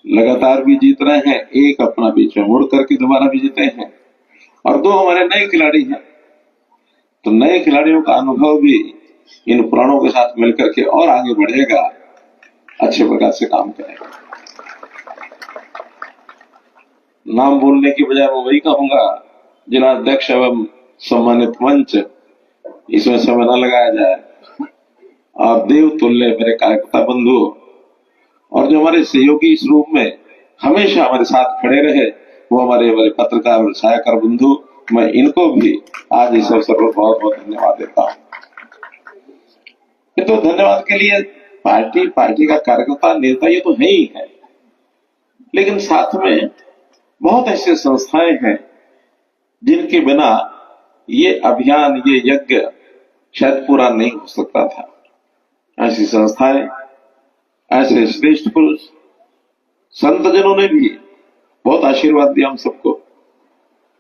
लगातार भी जीत रहे हैं, एक अपना बीच में मुड़ करके दोबारा भी जीते हैं, और 2 हमारे नए खिलाड़ी हैं। तो नए खिलाड़ियों का अनुभव भी इन पुराणों के साथ मिलकर के और आगे बढ़ेगा, अच्छे प्रकार से काम करेगा। नाम बोलने की बजाय मैं वही कहूंगा, जिला अध्यक्ष एवं सम्मानित मंच, इसमें समय न लगाया जाए। और देव तुल्य मेरे कार्यकर्ता बंधु और जो हमारे सहयोगी इस रूप में हमेशा हमारे साथ खड़े रहे, वो हमारे पत्रकार और छायाकार बंधु, मैं इनको भी आज इस अवसर पर बहुत बहुत धन्यवाद देता हूं। ये तो धन्यवाद के लिए पार्टी का कार्यकर्ता नेता ये तो है ही है, लेकिन साथ में बहुत ऐसे संस्थाएं हैं जिनके बिना ये अभियान, ये यज्ञ शायद पूरा नहीं हो सकता था। ऐसी संस्थाएं, ऐसे श्रेष्ठ पुरुष संतजनों ने भी बहुत आशीर्वाद दिया हम सबको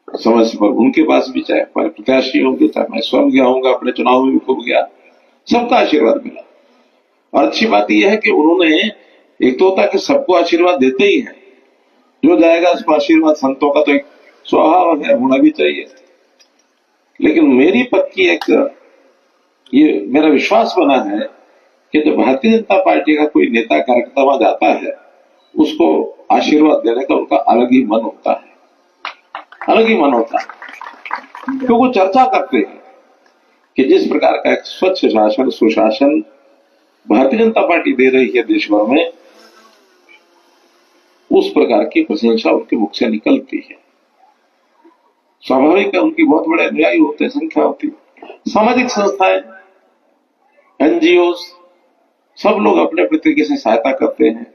समय समय पर। उनके पास भी, चाहे हमारे प्रत्याशी होंगे, चाहे मैं स्वयं गया होऊंगा, अपने चुनाव में भी खूब गया, सबका आशीर्वाद मिला। और अच्छी बात यह है कि उन्होंने, एक तो होता है कि सबको आशीर्वाद देते ही है, जो जाएगा उसको आशीर्वाद, संतों का तो एक स्वभाव है, होना भी चाहिए। लेकिन मेरी पक्की एक ये मेरा विश्वास बना है कि जब भारतीय जनता पार्टी का कोई नेता कार्यकर्ता वहां जाता है, उसको आशीर्वाद देने का उनका अलग ही मन होता है, अलग ही मन होता है। तो वो चर्चा करते हैं कि जिस प्रकार का एक स्वच्छ शासन, सुशासन भारतीय जनता पार्टी दे रही है देश भर में, उस प्रकार की प्रशंसा उनके मुख से निकलती है। स्वाभाविक है, उनकी बहुत बड़े अनुयायी होते हैं, संख्या होती है। सामाजिक संस्थाएं, एनजीओ, सब लोग अपने अपने तरीके से सहायता करते हैं।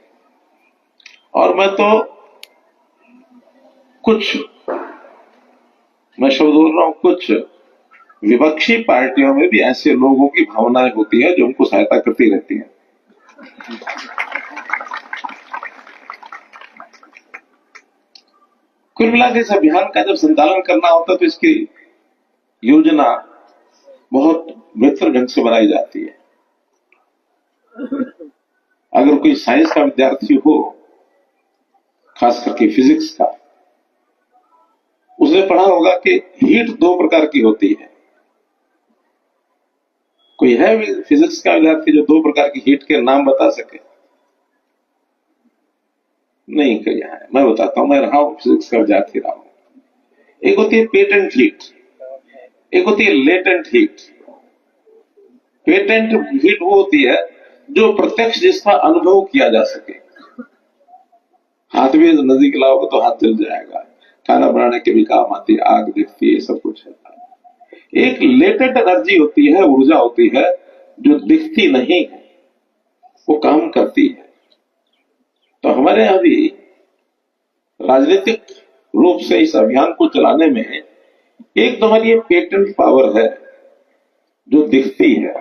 और मैं शब्द बोल रहा हूं, कुछ विपक्षी पार्टियों में भी ऐसे लोगों की भावनाएं होती है जो उनको सहायता करती रहती है। कुल मिलाकर इस अभियान का जब संचालन करना होता है तो इसकी योजना बहुत बेहतर ढंग से बनाई जाती है। अगर कोई साइंस का विद्यार्थी हो, खास करके फिजिक्स का, उसने पढ़ा होगा कि हीट 2 प्रकार की होती है। कोई है फिजिक्स का विद्यार्थी जो 2 प्रकार की हीट के नाम बता सके? नहीं कहीं है। मैं बताता हूं, मैं रहा हूं, फिजिक्स का विद्यार्थी रहा हूं। एक होती है पेटेंट हीट, एक होती है लेटेंट हीट। पेटेंट हीट वो होती है जो प्रत्यक्ष जिसका अनुभव किया जा सके। हाथ भी नजदीक लाओगे तो हाथ जल जाएगा, खाना बनाने के भी काम आती है, आग दिखती है, सब कुछ है। एक लेटेंट एनर्जी होती है, ऊर्जा होती है जो दिखती नहीं है, वो काम करती है। तो हमारे यहां भी राजनीतिक रूप से इस अभियान को चलाने में एक तो हमारी ये पेटेंट पावर है जो दिखती है,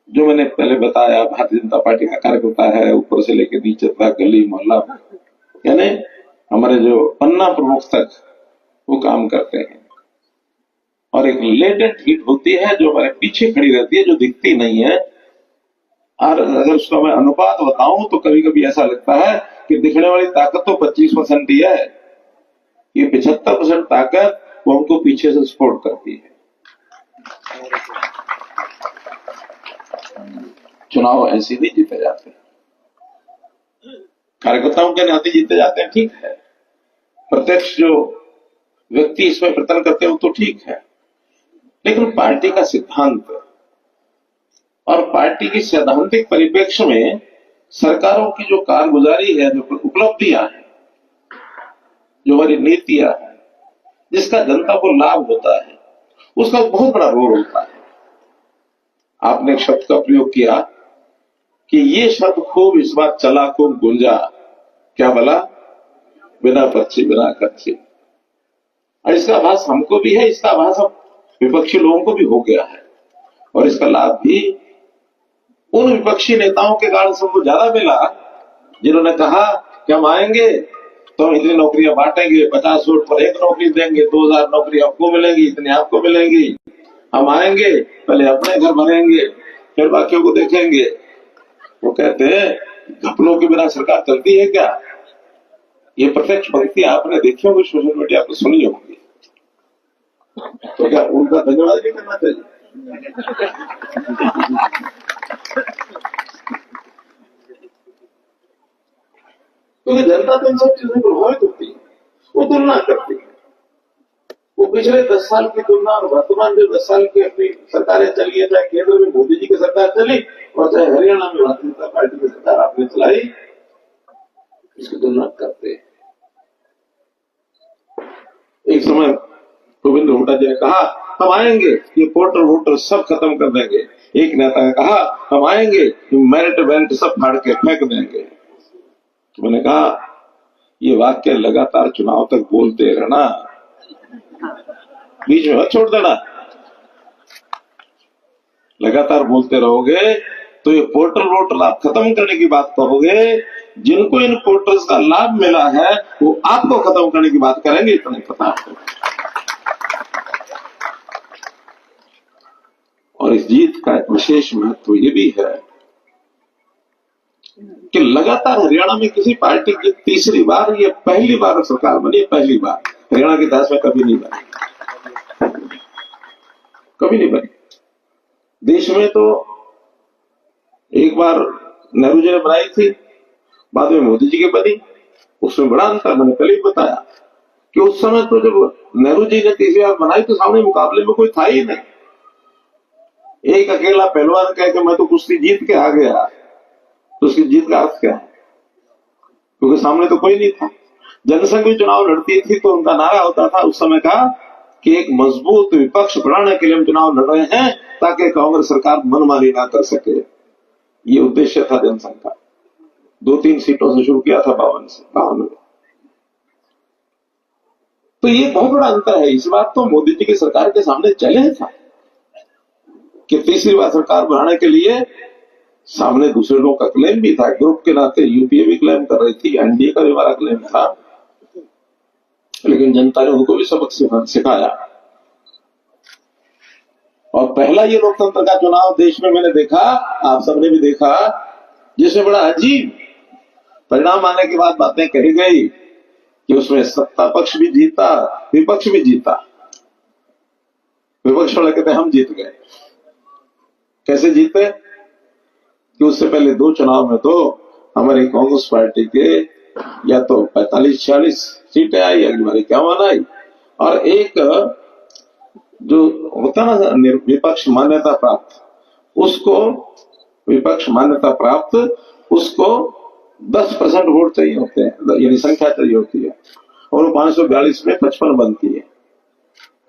जो मैंने पहले बताया, भारतीय जनता पार्टी का कार्यकर्ता है, ऊपर से लेकर नीचे तक, गली मोहल्ला, यानी हमारे जो पन्ना प्रमुख तक वो काम करते हैं। और एक लेटेंट हीट होती है जो हमारे पीछे खड़ी रहती है, जो दिखती नहीं है। और अगर उसका मैं अनुपात बताऊं तो कभी कभी ऐसा लगता है कि दिखने वाली ताकत तो 25% ही है, ये 75% ताकत वो हमको पीछे से सपोर्ट करती है। चुनाव ऐसे नहीं जीते जाते, कार्यकर्ताओं के नाते जीते जाते हैं, ठीक है। प्रत्यक्ष जो व्यक्ति इसमें प्रयत्न करते हैं वो तो ठीक है, लेकिन पार्टी का सिद्धांत और पार्टी की सैद्धांतिक परिप्रेक्ष्य में सरकारों की जो कारगुजारी है, जो उपलब्धियां हैं, जो हमारी नीतियां हैं, जिसका जनता को लाभ होता है, उसका बहुत बड़ा रोल होता है। आपने एक शब्द का प्रयोग किया कि ये शब्द खूब इस बार चला, खूब गुंजा, क्या बोला? बिना पर्ची बिना खर्ची। और इसका आभास हमको भी है, इसका आभास हम विपक्षी लोगों को भी हो गया है। और इसका लाभ भी उन विपक्षी नेताओं के कारण सबको ज्यादा मिला जिन्होंने कहा कि हम आएंगे तो हम इतनी नौकरियां बांटेंगे, 50 वोट पर 1 नौकरी देंगे, 2000 नौकरी आपको मिलेंगी, इतनी आपको मिलेंगी। हम आएंगे, पहले अपने घर भरेंगे, फिर बाकियों को देखेंगे। वो कहते हैं घपलों के बिना सरकार चलती है क्या? ये प्रत्यक्ष पंक्ति आपने देखी होगी, सोशल मीडिया पर सुनी होगी। तो क्या उनका धन्यवाद नहीं करना चाहिए? क्योंकि जनता तो इन सब चीजों से प्रभावित होती है। वो तुलना करती है। वो पिछले 10 साल की तुलना और वर्तमान जो 10 साल की अपनी सरकारें चली है, चाहे केंद्र में मोदी जी की सरकार चली और चाहे हरियाणा में भारतीय जनता पार्टी की सरकार आपने चलाई, इसकी तुलना करते हैं। एक समय गोविंद हुड्डा जी ने कहा हम आएंगे, ये पोर्टल वोटर सब खत्म कर देंगे। एक नेता ने कहा हम आएंगे, मेरिट वेरिट सब फाड़ के फेंक देंगे। तो मैंने कहा ये वाक्य लगातार चुनाव तक बोलते रहना, बीच में मत छोड़ देना। लगातार बोलते रहोगे तो ये पोर्टल वोटर आप खत्म करने की बात करोगे, जिनको इन पोर्टल्स का लाभ मिला है वो आपको खत्म करने की बात करेंगे, इतना पता आपको। और इस जीत का एक विशेष महत्व ये भी है कि लगातार हरियाणा में किसी पार्टी की तीसरी बार, ये पहली बार सरकार बनी, पहली बार हरियाणा के इतिहास में कभी नहीं बनी, कभी नहीं बनी। देश में तो एक बार नेहरू जी ने बनाई थी, बाद में मोदी जी की बनी, उसमें बड़ा अंतर मैंने पहले ही बताया कि उस समय तो जब नेहरू जी ने तीसरी बार बनाई तो सामने मुकाबले में कोई था ही नहीं। एक अकेला पहलवान कह के मैं तो कुश्ती जीत के आ गया, तो उसकी जीत का अर्थ क्या है? क्योंकि सामने तो कोई नहीं था। जनसंघ भी चुनाव लड़ती थी तो उनका नारा होता था उस समय का कि एक मजबूत विपक्ष बनाने के लिए हम चुनाव लड़ रहे हैं ताकि कांग्रेस सरकार मनमानी ना कर सके। ये उद्देश्य था जनसंघ का। 2-3 सीटों से शुरू किया था 52 में। तो ये बहुत बड़ा अंतर है। इस बात तो मोदी जी की सरकार के सामने चैलेंज था कि तीसरी बार सरकार बनाने के लिए सामने दूसरे लोगों का क्लेम भी था। ग्रुप के नाते यूपीए भी क्लेम कर रही थी, एनडीए का भी हमारा क्लेम था, लेकिन जनता ने उनको भी सबक सिखाया। और पहला ये लोकतंत्र का चुनाव देश में मैंने देखा, आप सबने भी देखा, जिसमें बड़ा अजीब परिणाम आने के बाद बातें कही गई कि उसमें सत्ता पक्ष भी जीता, विपक्ष भी जीता। विपक्ष वाले कहते हम जीत गए। कैसे जीते? कि उससे पहले 2 चुनाव में तो हमारी कांग्रेस पार्टी के या तो 45-46 सीटें आई, अगली बार 51 आई, और एक जो होता ना विपक्ष मान्यता प्राप्त, उसको विपक्ष मान्यता प्राप्त उसको 10% वोट चाहिए होते हैं, यानी संख्या चाहिए होती है, और 542 में 55 बनती है।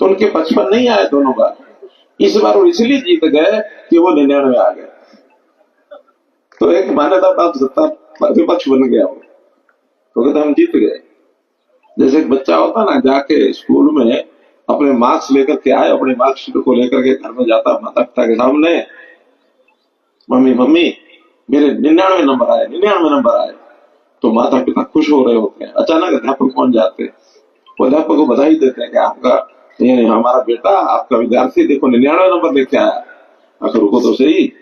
तो उनके 55 नहीं आए दोनों बार। इस बार वो इसलिए जीत गए कि वो 99 आ गए। तो एक मान्यता प्राप्त सत्ता विपक्ष बन गया वो, तो कहते हम जीत गए। जैसे एक बच्चा होता ना, जाके स्कूल में अपने मार्क्स लेकर के आए, अपने मार्कशीट को लेकर के घर में जाता माता पिता के सामने, मम्मी मम्मी मेरे 99 नंबर आए, 99 नंबर आए। तो माता पिता खुश हो रहे होते हैं। अचानक अध्यापक पहुंच जाते हैं, वो अध्यापक को बधाई देते हैं कि आपका हमारा बेटा, आपका विद्यार्थी देखो 99 नंबर लेके आया। अगर रुको तो सही,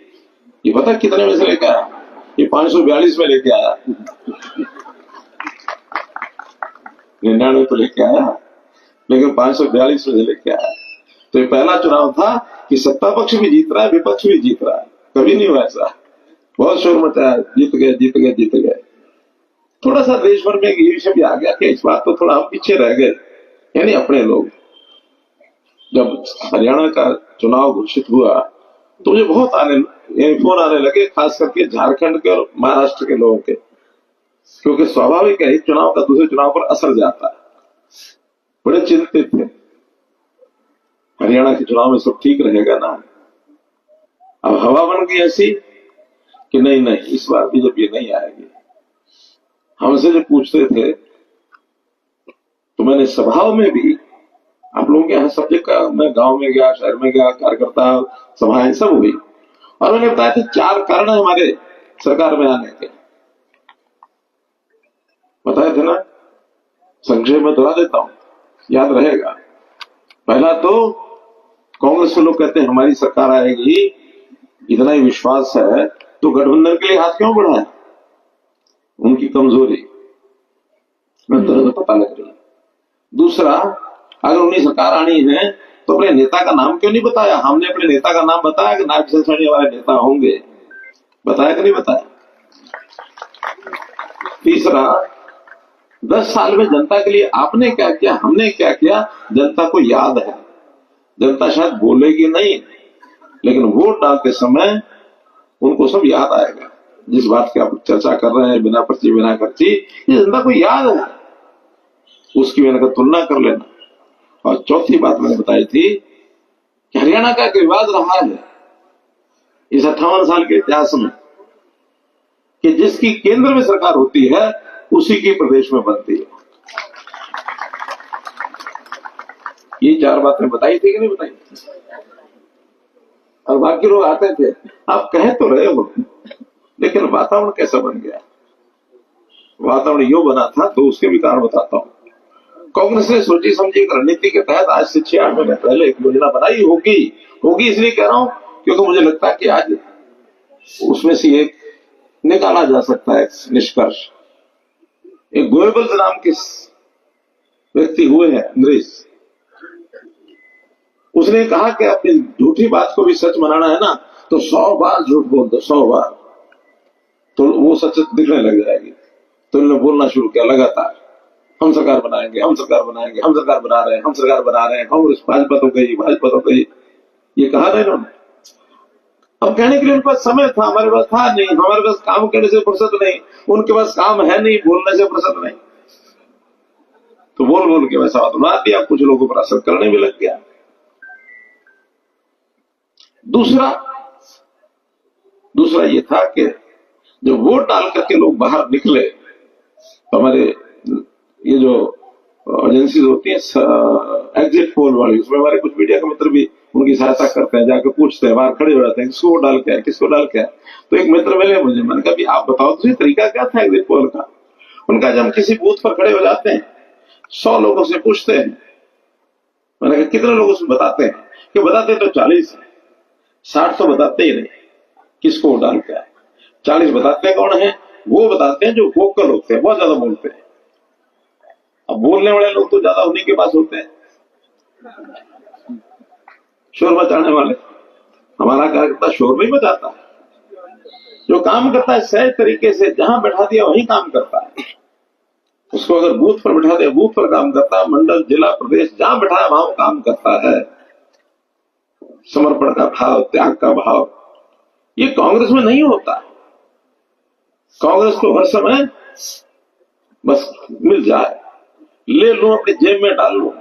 ये पता कितने में से लेके आया? ये 542 में लेके आया। 99 तो लेके आया, लेकिन 542 में लेके आया। तो ये पहला चुनाव था कि सत्ता पक्ष भी जीत रहा है, विपक्ष भी जीत रहा है। कभी नहीं हुआ ऐसा। बहुत शोर मचाया, जीत गए जीत गए जीत गए। थोड़ा सा देश भर में ये विषय भी आ गया कि इस बात तो थोड़ा हम पीछे रह गए, यानी अपने लोग। जब हरियाणा का चुनाव घोषित हुआ तो मुझे बहुत फोन आने लगे, खास करके झारखंड के और महाराष्ट्र के लोगों के, क्योंकि स्वाभाविक है एक चुनाव का दूसरे चुनाव पर असर जाता है। बड़े चिंतित थे, हरियाणा के चुनाव में सब ठीक रहेगा ना। अब हवा बन गई ऐसी कि नहीं नहीं, इस बार भी जब ये नहीं आएगी। हमसे जो पूछते थे तो मैंने सभाओं में भी, आप लोगों के यहाँ सब जगह, मैं गांव में गया, शहर में गया, कार्यकर्ता सभाएं सब हुई, और मैंने बताया था 4 कारण है हमारे सरकार में आने के। बताए थे ना, संक्षेप में दोहरा देता हूं, याद रहेगा। पहला तो कांग्रेस के लोग कहते हैं हमारी सरकार आएगी, इतना ही विश्वास है, तो गठबंधन के लिए हाथ क्यों बढ़ाया? उनकी कमजोरी में तुरंत पता लग रही है। दूसरा, अगर उन्हें सरकार आनी है तो अपने नेता का नाम क्यों नहीं बताया? हमने अपने नेता का नाम बताया कि नायब संसदीय वाले नेता होंगे, बताया कि नहीं बताया? तीसरा, 10 साल में जनता के लिए आपने क्या किया, हमने क्या किया, जनता को याद है। जनता शायद बोलेगी नहीं, लेकिन वोट डालते समय उनको सब याद आएगा। जिस बात की आप चर्चा कर रहे हैं, बिना पर्ची बिना खर्ची, ये जनता को याद है, उसकी मैंने तुलना कर लेना। और चौथी बात मैंने बताई थी कि हरियाणा का एक रिवाज रहा है इस 58 साल के इतिहास में कि जिसकी केंद्र में सरकार होती है उसी की प्रदेश में बनती है। ये 4 बातें बताई थी कि नहीं बताई? और बाकी लोग आते थे, आप कह तो रहे हो, लेकिन वातावरण कैसा बन गया? वातावरण यो बना था, तो उसके भी कारण बताता हूं। कांग्रेस ने सोची समझी एक रणनीति के तहत आज से 6-8 महीने पहले एक योजना बनाई होगी इसलिए कह रहा हूं क्योंकि मुझे लगता है कि आज उसमें से एक निकाला जा सकता है निष्कर्ष। एक गोएबल्स नाम के व्यक्ति हुए हैं अंग्रेज, उसने कहा कि अपनी झूठी बात को भी सच बनाना है ना, तो 100 बार झूठ बोल दो, 100 बार, तो वो सच दिखने लग जाएगी। तो उन्होंने बोलना शुरू किया लगातार, हम सरकार बनाएंगे, हम सरकार बनाएंगे, हम सरकार बना रहे हैं, हम सरकार बना रहे हैं, कांग्रेस भाजपा तो गई, भाजपा तो गई, ये कहा था इन्होंने। अब कहने के लिए उनके पास समय था, हमारे पास था नहीं, हमारे पास काम करने से फुर्सत नहीं, उनके पास काम है नहीं, बोलने से फुर्सत नहीं, तो बोल बोल के वैसा बात बना दिया, कुछ लोगों पर असर करने भी लग गया। दूसरा ये था कि जब वोट डाल करके लोग बाहर निकले तो हमारे ये जो एजेंसीज होती है एग्जिट पोल वाली, उसमें हमारे कुछ मीडिया के मित्र भी उनकी सहायता करते हैं, जाकर पूछते हैं, बाहर खड़े हो जाते हैं, किसको डाल के है, किसको डाल के है। तो एक मित्र मिले मुझे, मैंने कहा भी आप बताओ तो तरीका क्या था एग्जिट पोल का? उनका जब हम किसी बूथ पर खड़े हो जाते हैं 100 लोगों से पूछते हैं, मैंने कहा कितने लोग उसमें बताते हैं? कि बताते तो 40 है, 60 तो बताते ही नहीं किसको डाल के है। 40 बताते हैं कौन है? वो बताते हैं जो वोकल होते हैं, बहुत ज्यादा बोलते हैं। अब बोलने वाले लोग तो ज्यादा उन्हीं के पास होते हैं, शोर मचाने वाले। हमारा कार्यकर्ता शोर नहीं मचाता, जो काम करता है सहज तरीके से, जहां बैठा दिया वहीं काम करता है। उसको अगर बूथ पर बैठा दिया बूथ पर काम करता है, मंडल जिला प्रदेश जहां बैठाया वहां काम करता है। समर्पण का भाव, त्याग का भाव, ये कांग्रेस में नहीं होता। कांग्रेस को हर समय बस मिल जाए, ले लो, अपनी जेब में डाल लो,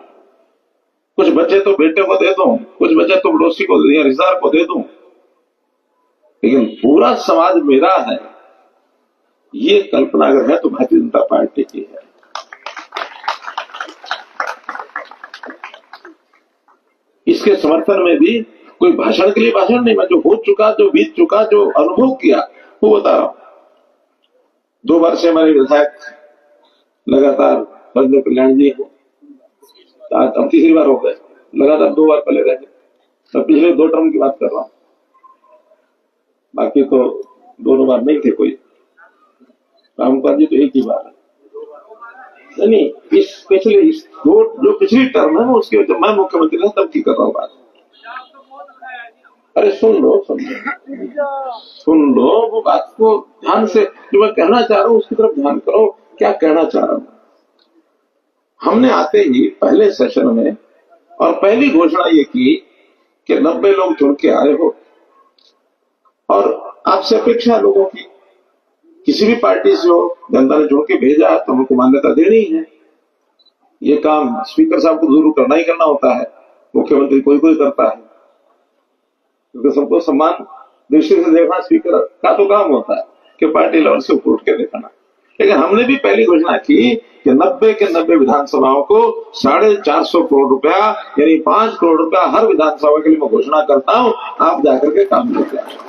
कुछ बचे तो बेटे को दे दो, कुछ बचे तो पड़ोसी को या रिश्तेदार को दे दो, लेकिन पूरा समाज मेरा है, ये कल्पना अगर है तो भारतीय जनता पार्टी की है। इसके समर्थन में भी कोई भाषण के लिए भाषण नहीं, मैं जो हो चुका, जो बीत चुका, जो अनुभव किया वो बता रहा हूं। 2 बार से हमारे विधायक लगातार बंदे कल्याण जी हो, अब तीसरी बार हो गए, लगातार 2 बार पहले रहे, तो पिछले 2 टर्म की बात कर रहा हूं, बाकी तो दोनों बार नहीं थे कोई। रामपाल जी तो एक ही बार है। नहीं, इस जो पिछली टर्म है वो उसकी जब मैं मुख्यमंत्री था तब की कर रहा हूं बात। अरे सुन लो वो बात को ध्यान से, जो मैं कहना चाह रहा हूं उसकी तरफ ध्यान करो, क्या कहना चाह रहा हूं। हमने आते ही पहले सेशन में और पहली घोषणा ये की कि 90 लोग जुड़ के आए हो और आपसे अपेक्षा लोगों की, किसी भी पार्टी से हो, जनता ने जुड़ के भेजा है तो हमको मान्यता देनी है। ये काम स्पीकर साहब को जरूर करना ही करना होता है, मुख्यमंत्री कोई करता है, क्योंकि सबको सम्मान दृष्टि से देखना स्पीकर का तो काम होता है कि पार्टी लेवल से ऊपर उठ के देखना। लेकिन हमने भी पहली घोषणा की कि 90 के 90 विधानसभाओं को 450 करोड़ रुपया यानी 5 करोड़ रुपया हर विधानसभा के लिए मैं घोषणा करता हूं, आप जाकर के काम लेते हैं।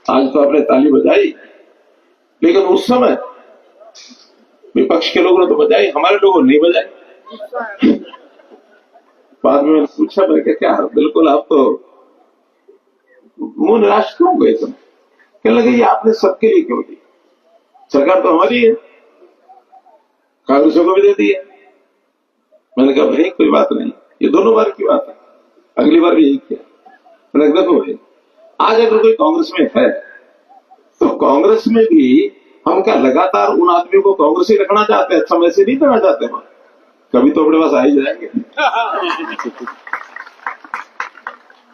आज तो आपने ताली बजाई, लेकिन उस समय विपक्ष के लोगों ने तो बजाई, हमारे लोगों ने नहीं बजाई। बाद में मैंने पूछा, मैंने क्या बिल्कुल आप तो मुंह निराश क्यों गए? तुम कहने लगे ये आपने सबके लिए क्यों दी? सरकार तो हमारी है, कांग्रेसों को भी दे दी है। मैंने कहा भाई कोई बात नहीं, ये दोनों बार की बात है, अगली बार भी यही किया। मैंने देखो भाई आज अगर कोई कांग्रेस में है तो कांग्रेस में भी हम क्या लगातार उन आदमी को कांग्रेस ही रखना चाहते हैं? समय से नहीं करना चाहते हम, कभी तो अपने पास आ ही जाएंगे।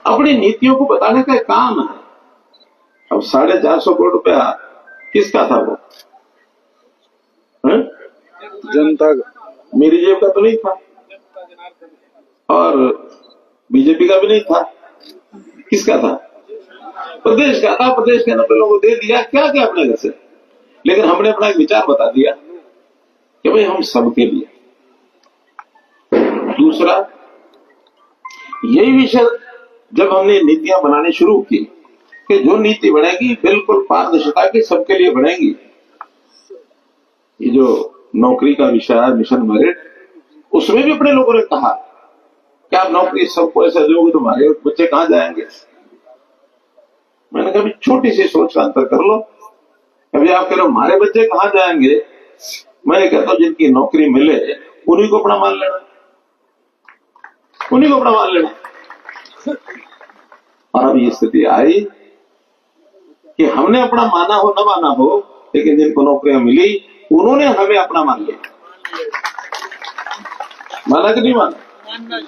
अपनी नीतियों को बताने का काम है। अब 450 करोड़ रुपया किसका था वो? जनता का। मेरी जेब का तो नहीं था और बीजेपी का भी नहीं था। किसका था? प्रदेश का था। प्रदेश के नब्बे लोगों को दे दिया। क्या क्या अपने घर से, लेकिन हमने अपना एक विचार बता दिया कि भाई हम सबके लिए। दूसरा, यही विषय जब हमने नीतियां बनानी शुरू की कि जो नीति बनेगी बिल्कुल पारदर्शिता की, सबके लिए बनेगी। ये जो नौकरी का विषय है, मिशन मेरिट, उसमें भी अपने लोगों ने कहा कि आप नौकरी सबको ऐसा दोगे तो हमारे बच्चे कहां जाएंगे? मैंने कहा छोटी सी सोच का अंतर कर लो। अभी आप कह रहे हो हमारे बच्चे कहां जाएंगे, मैं कहता हूं जिनकी नौकरी मिले उन्हीं को अपना मान लेना, उन्हीं को अपना मान लेना। और अब ये स्थिति आई कि हमने अपना माना हो न माना हो, लेकिन जिनको नौकरियां मिली उन्होंने हमें अपना मान लिया। माना कि नहीं माना?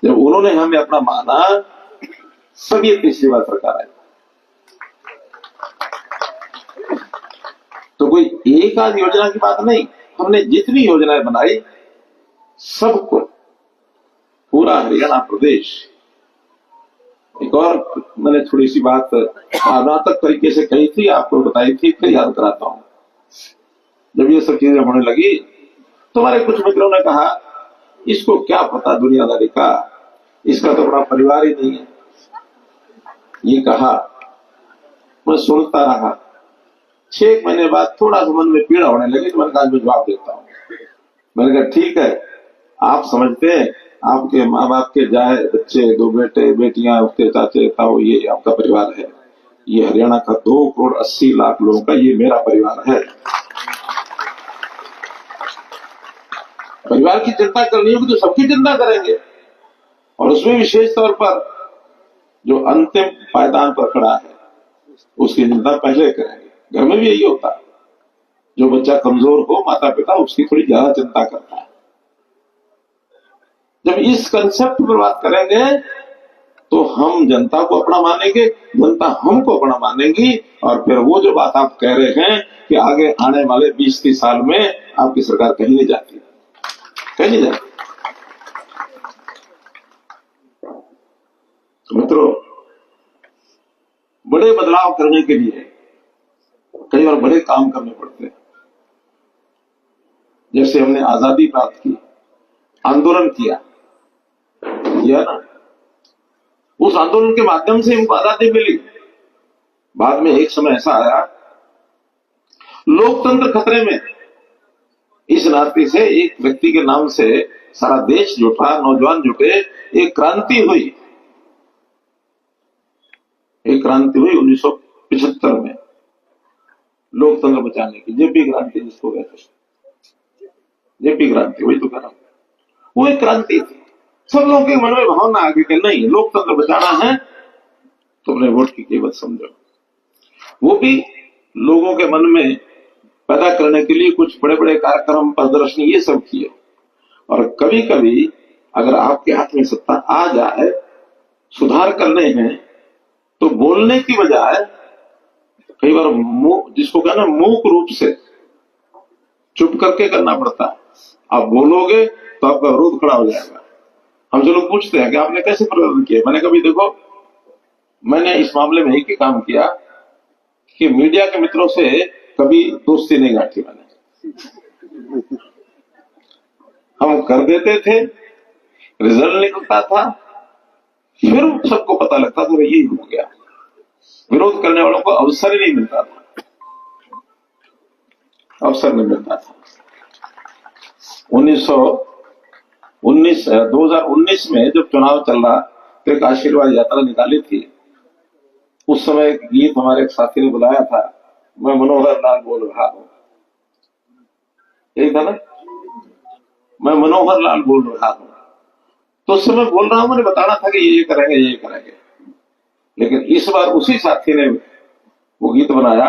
जब उन्होंने हमें अपना माना, सब ये तीसरी बार सरकार आई। तो कोई एक आध योजना की बात नहीं, हमने जितनी योजनाएं बनाई सबको, पूरा हरियाणा प्रदेश। एक और मैंने थोड़ी सी बात भावनात्मक तरीके से कही थी, आपको बताई थी, फिर याद कराता हूं। जब ये सब चीजें होने लगी तो हमारे कुछ मित्रों ने कहा इसको क्या पता दुनियादारी का, इसका तो बड़ा परिवार ही नहीं है। ये कहा, मैं सुनता रहा। 6 महीने बाद थोड़ा सा मन में पीड़ा होने लगी तो मैंने कहा मैं जवाब देता हूं। मैंने कहा ठीक है, आप समझते हैं आपके माँ बाप के जाए बच्चे, 2 बेटे बेटियां, उसके चाचे ताऊ, ये आपका परिवार है। ये हरियाणा का 2 करोड़ 80 लाख लोगों का ये मेरा परिवार है। परिवार की चिंता करनी होगी तो सबकी चिंता करेंगे, और उसमें विशेष तौर पर जो अंतिम पायदान पर खड़ा है उसकी चिंता पहले करेंगे। घर में भी यही होता है, जो बच्चा कमजोर हो माता पिता उसकी थोड़ी ज्यादा चिंता करता है। जब इस कंसेप्ट पर बात करेंगे तो हम जनता को अपना मानेंगे, जनता हमको अपना मानेगी, और फिर वो जो बात आप कह रहे हैं कि आगे आने वाले 20-30 साल में आपकी सरकार कहीं नहीं जाती, कहीं नहीं जाती। तो मित्रों, बड़े बदलाव करने के लिए कई बार बड़े काम करने पड़ते हैं। जैसे हमने आजादी प्राप्त की, आंदोलन किया ना, उस आंदोलन के माध्यम से हमको आजादी मिली। बाद में एक समय ऐसा आया, लोकतंत्र खतरे में, इस नाते से एक व्यक्ति के नाम से सारा देश जुटा, नौजवान जुटे, एक क्रांति हुई। एक क्रांति हुई 1975 में लोकतंत्र बचाने की, जेपी क्रांति जिसको कहते हैं, जेपी क्रांति, वही तो कहा। वो एक क्रांति थी। सब लोगों के मन में भावना आ गई कि नहीं, लोकतंत्र बचाना है तो अपने वोट की कीमत समझो। वो भी लोगों के मन में पैदा करने के लिए कुछ बड़े बड़े कार्यक्रम, प्रदर्शनी, ये सब किए। और कभी कभी अगर आपके हाथ में सत्ता आ जाए, सुधार करने हैं, तो बोलने की बजाय कई बार जिसको कहना मूक रूप से चुप करके करना पड़ता है। आप बोलोगे तो आपका विरोध खड़ा हो जाएगा। हमसे लोग पूछते हैं कि आपने कैसे प्रदर्शन किया। मैंने कभी देखो, मैंने इस मामले में एक ही काम किया कि मीडिया के मित्रों से कभी दोस्ती नहीं गांठी। मैंने, हम कर देते थे, रिजल्ट निकलता था, फिर सबको पता लगता था यही हो गया। विरोध करने वालों को अवसर ही नहीं मिलता था, अवसर नहीं मिलता था। 2019 में जब चुनाव चल रहा तो एक आशीर्वाद यात्रा निकाली थी। उस समय एक गीत हमारे एक साथी ने बुलाया था, मैं मनोहर लाल बोल रहा हूं, यही था ना, मैं मनोहर लाल बोल रहा हूं। तो उस समय बोल रहा हूं, मैंने बताना था कि ये करेंगे, ये करेंगे। लेकिन इस बार उसी साथी ने वो गीत बनाया,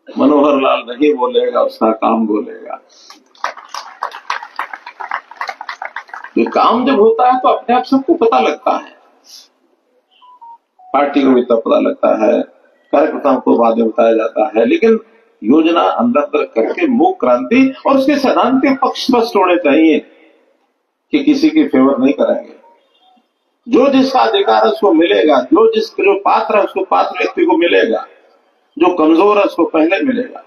मनोहर लाल नहीं बोलेगा, उसका काम बोलेगा। ये काम जब होता है तो अपने आप सबको पता लगता है, पार्टी को भी तब पता लगता है, कार्यकर्ताओं को बाद में बताया जाता है, लेकिन योजना अंदर अंदर करके मूक क्रांति और उसके सैद्धांतिक पक्ष स्पष्ट होने चाहिए कि किसी की फेवर नहीं करेंगे। जो जिसका अधिकार है उसको मिलेगा, जो पात्र है उसको पात्र व्यक्ति को मिलेगा, जो कमजोर है उसको पहले मिलेगा।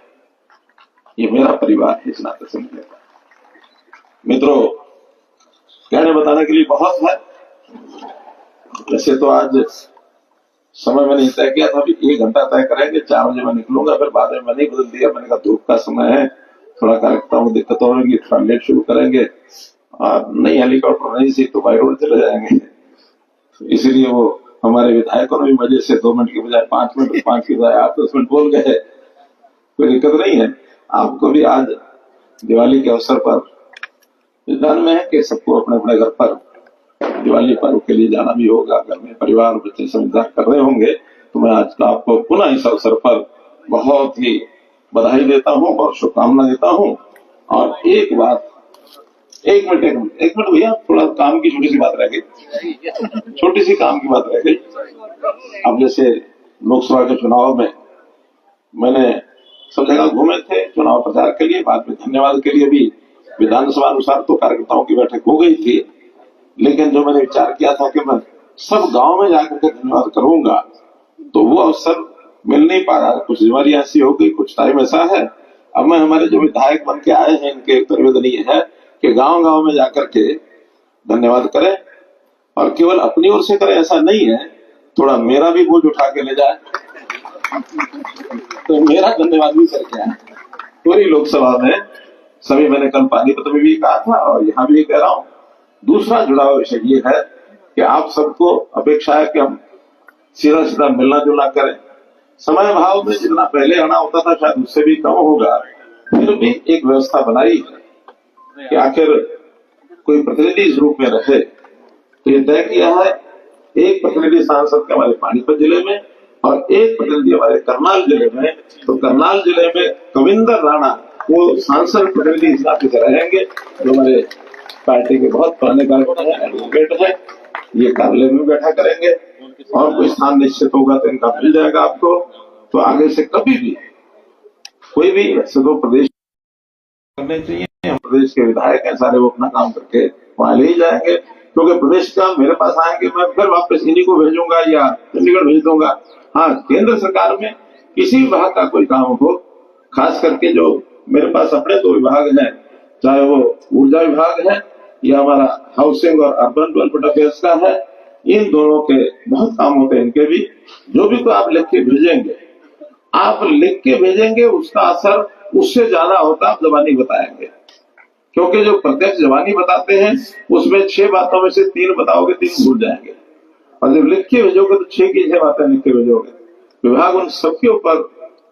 ये मेरा परिवार है, इस नाते से मिलेगा। मित्रों, कहने बताने के लिए बहुत है। वैसे तो आज समय मैंने तय किया था, अभी 1 घंटा तय करेंगे, 4 बजे मैं निकलूंगा, फिर बाद में मैंने बदल दिया। मैंने कहा धूप का समय है, थोड़ा कार्यकर्ताओं को दिक्कत होगी, थोड़ा लेट शुरू करेंगे, और नहीं हेलीकॉप्टर नहीं सी तो बाई रोड चले जाएंगे। इसीलिए वो हमारे विधायकों ने भी मजे से 2 मिनट की बजाय 5 मिनट, 5 की बजाय 8-10 मिनट बोल गए। कोई दिक्कत नहीं है। आपको भी आज दिवाली के अवसर पर ध्यान में है कि सबको अपने अपने घर पर दिवाली पर्व के लिए जाना भी होगा। घर में परिवार बच्चे सब इंतजार कर रहे होंगे। तो मैं आज का आपको पुनः इस अवसर पर बहुत ही बधाई देता हूँ और शुभकामना देता हूँ। और एक बात, एक मिनट भैया, थोड़ा काम की छोटी सी बात रह गई, छोटी सी काम की बात रह गई। अब जैसे लोकसभा के चुनाव में मैंने सब जगह घूमे थे चुनाव प्रचार के लिए, बाद में धन्यवाद के लिए भी विधानसभा अनुसार तो कार्यकर्ताओं की बैठक हो गई थी, लेकिन जो मैंने विचार किया था कि मैं सब गांव में जाकर के धन्यवाद करूंगा, तो वो अवसर मिल नहीं पा रहा। कुछ जिम्मेदारी ऐसी हो गई, कुछ टाइम ऐसा है। अब मैं हमारे जो विधायक बन के आए हैं, इनके निवेदन ये है कि गांव गांव में जाकर के धन्यवाद करें, और केवल अपनी ओर से करें ऐसा नहीं है, थोड़ा मेरा भी बोझ उठा के ले जाए, तो मेरा धन्यवाद भी करके आए। पूरी लोकसभा में सभी, मैंने कल पानीपत में भी कहा था और यहाँ भी कह रहा हूँ। दूसरा जुड़ा हुआ विषय ये है कि आप सबको अपेक्षा है कि हम सीधा सीधा मिलना जुलना करें। समय भाव में जितना पहले आना होता था शायद उससे भी कम होगा, फिर भी एक व्यवस्था बनाई है कि आखिर कोई प्रतिनिधि इस रूप में रहे। तो ये तय किया है, एक प्रतिनिधि सांसद के हमारे पानीपत जिले में और एक प्रतिनिधि हमारे करनाल जिले में। तो करनाल जिले में कविंदर राणा वो सांसद प्रतिनिधि हिसाब से रहेंगे, जो हमारे पार्टी के बहुत पुराने कार्यकर्ता है, एडवोकेट है। ये कार्यालय में बैठा करेंगे और कोई स्थान निश्चित होगा तो इनका मिल जाएगा आपको। तो आगे से कभी भी कोई भी ऐसे तो प्रदेश करने चाहिए। हम प्रदेश के विधायक हैं सारे, वो अपना काम करके वहां ले ही जाएंगे, क्योंकि प्रदेश का मेरे पास आएंगे, मैं फिर वापस इन्हीं को भेजूंगा या चंडीगढ़ भेज दूंगा। हाँ, केंद्र सरकार में किसी विभाग का कोई काम हो, खास करके जो मेरे पास अपने 2 विभाग हैं, चाहे वो ऊर्जा विभाग है या हमारा हाउसिंग और अर्बन डेवलपमेंट अफेयर्स का है, इन दोनों के बहुत काम होते हैं। इनके भी जो भी को आप लिख के भेजेंगे, आप लिख के भेजेंगे, उसका असर उससे ज्यादा होता है आप जबानी बताएंगे। क्योंकि जो प्रत्यक्ष जबानी बताते हैं उसमें 6 बातों में से 3 बताओगे, 3 भूल जाएंगे, और जब लिख के भेजोगे तो 6 की 6 बातें लिख के भेजोगे। विभाग उन सबके ऊपर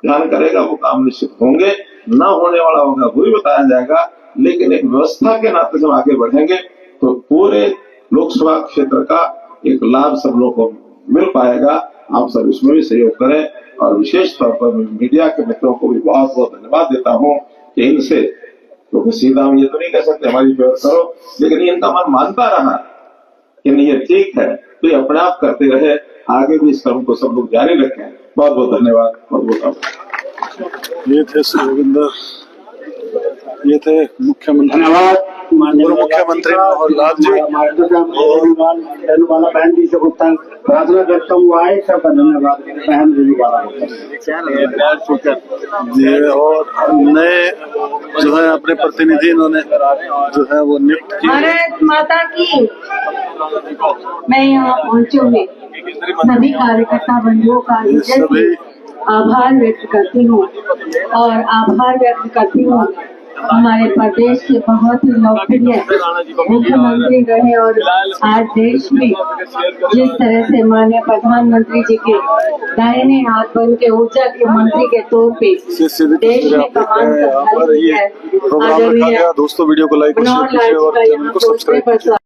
ध्यान करेगा, वो काम निश्चित होंगे। न होने वाला होगा वो भी बताया जाएगा, लेकिन एक व्यवस्था के नाते से आगे बढ़ेंगे तो पूरे लोकसभा क्षेत्र का एक लाभ सब लोगों को मिल पाएगा। आप सब उसमें भी सहयोग करें, और विशेष तौर पर मीडिया के मित्रों को भी बहुत बहुत धन्यवाद देता हूं कि इनसे, क्योंकि सीधा हम ये तो नहीं कह सकते हमारी फेवर करो, लेकिन इनका मन मानता रहा कि नहीं ये ठीक है, तो ये अपने आप करते रहे। आगे भी इस क्रम को सब लोग जारी रखें। बहुत बहुत धन्यवाद, बहुत बहुत आभार। ये थे श्री रविंदर, ये थे मुख्यमंत्री, पूर्व मुख्यमंत्री मनोहर लाल जी। बहन जी से प्रार्थना करता हूँ, आए सबका धन्यवाद। बहन जी, और नए जो है अपने प्रतिनिधि इन्होंने जो है वो नियुक्त किए। भारत माता की। मैं यहाँ पहुँचूंगी, सभी कार्यकर्ता बंधुओं का आभार व्यक्त करती हूँ, और आभार व्यक्त करती हूँ हमारे प्रदेश के बहुत ही लोकप्रिय मुख्यमंत्री रहे, और आज देश में जिस तरह से माननीय प्रधानमंत्री जी के दाहिने हाथ बन के ऊर्जा के मंत्री के तौर पे देश में कमान संभाली है। दोस्तों वीडियो को लाइक और शेयर कीजिए और चैनल को सब्सक्राइब कीजिए।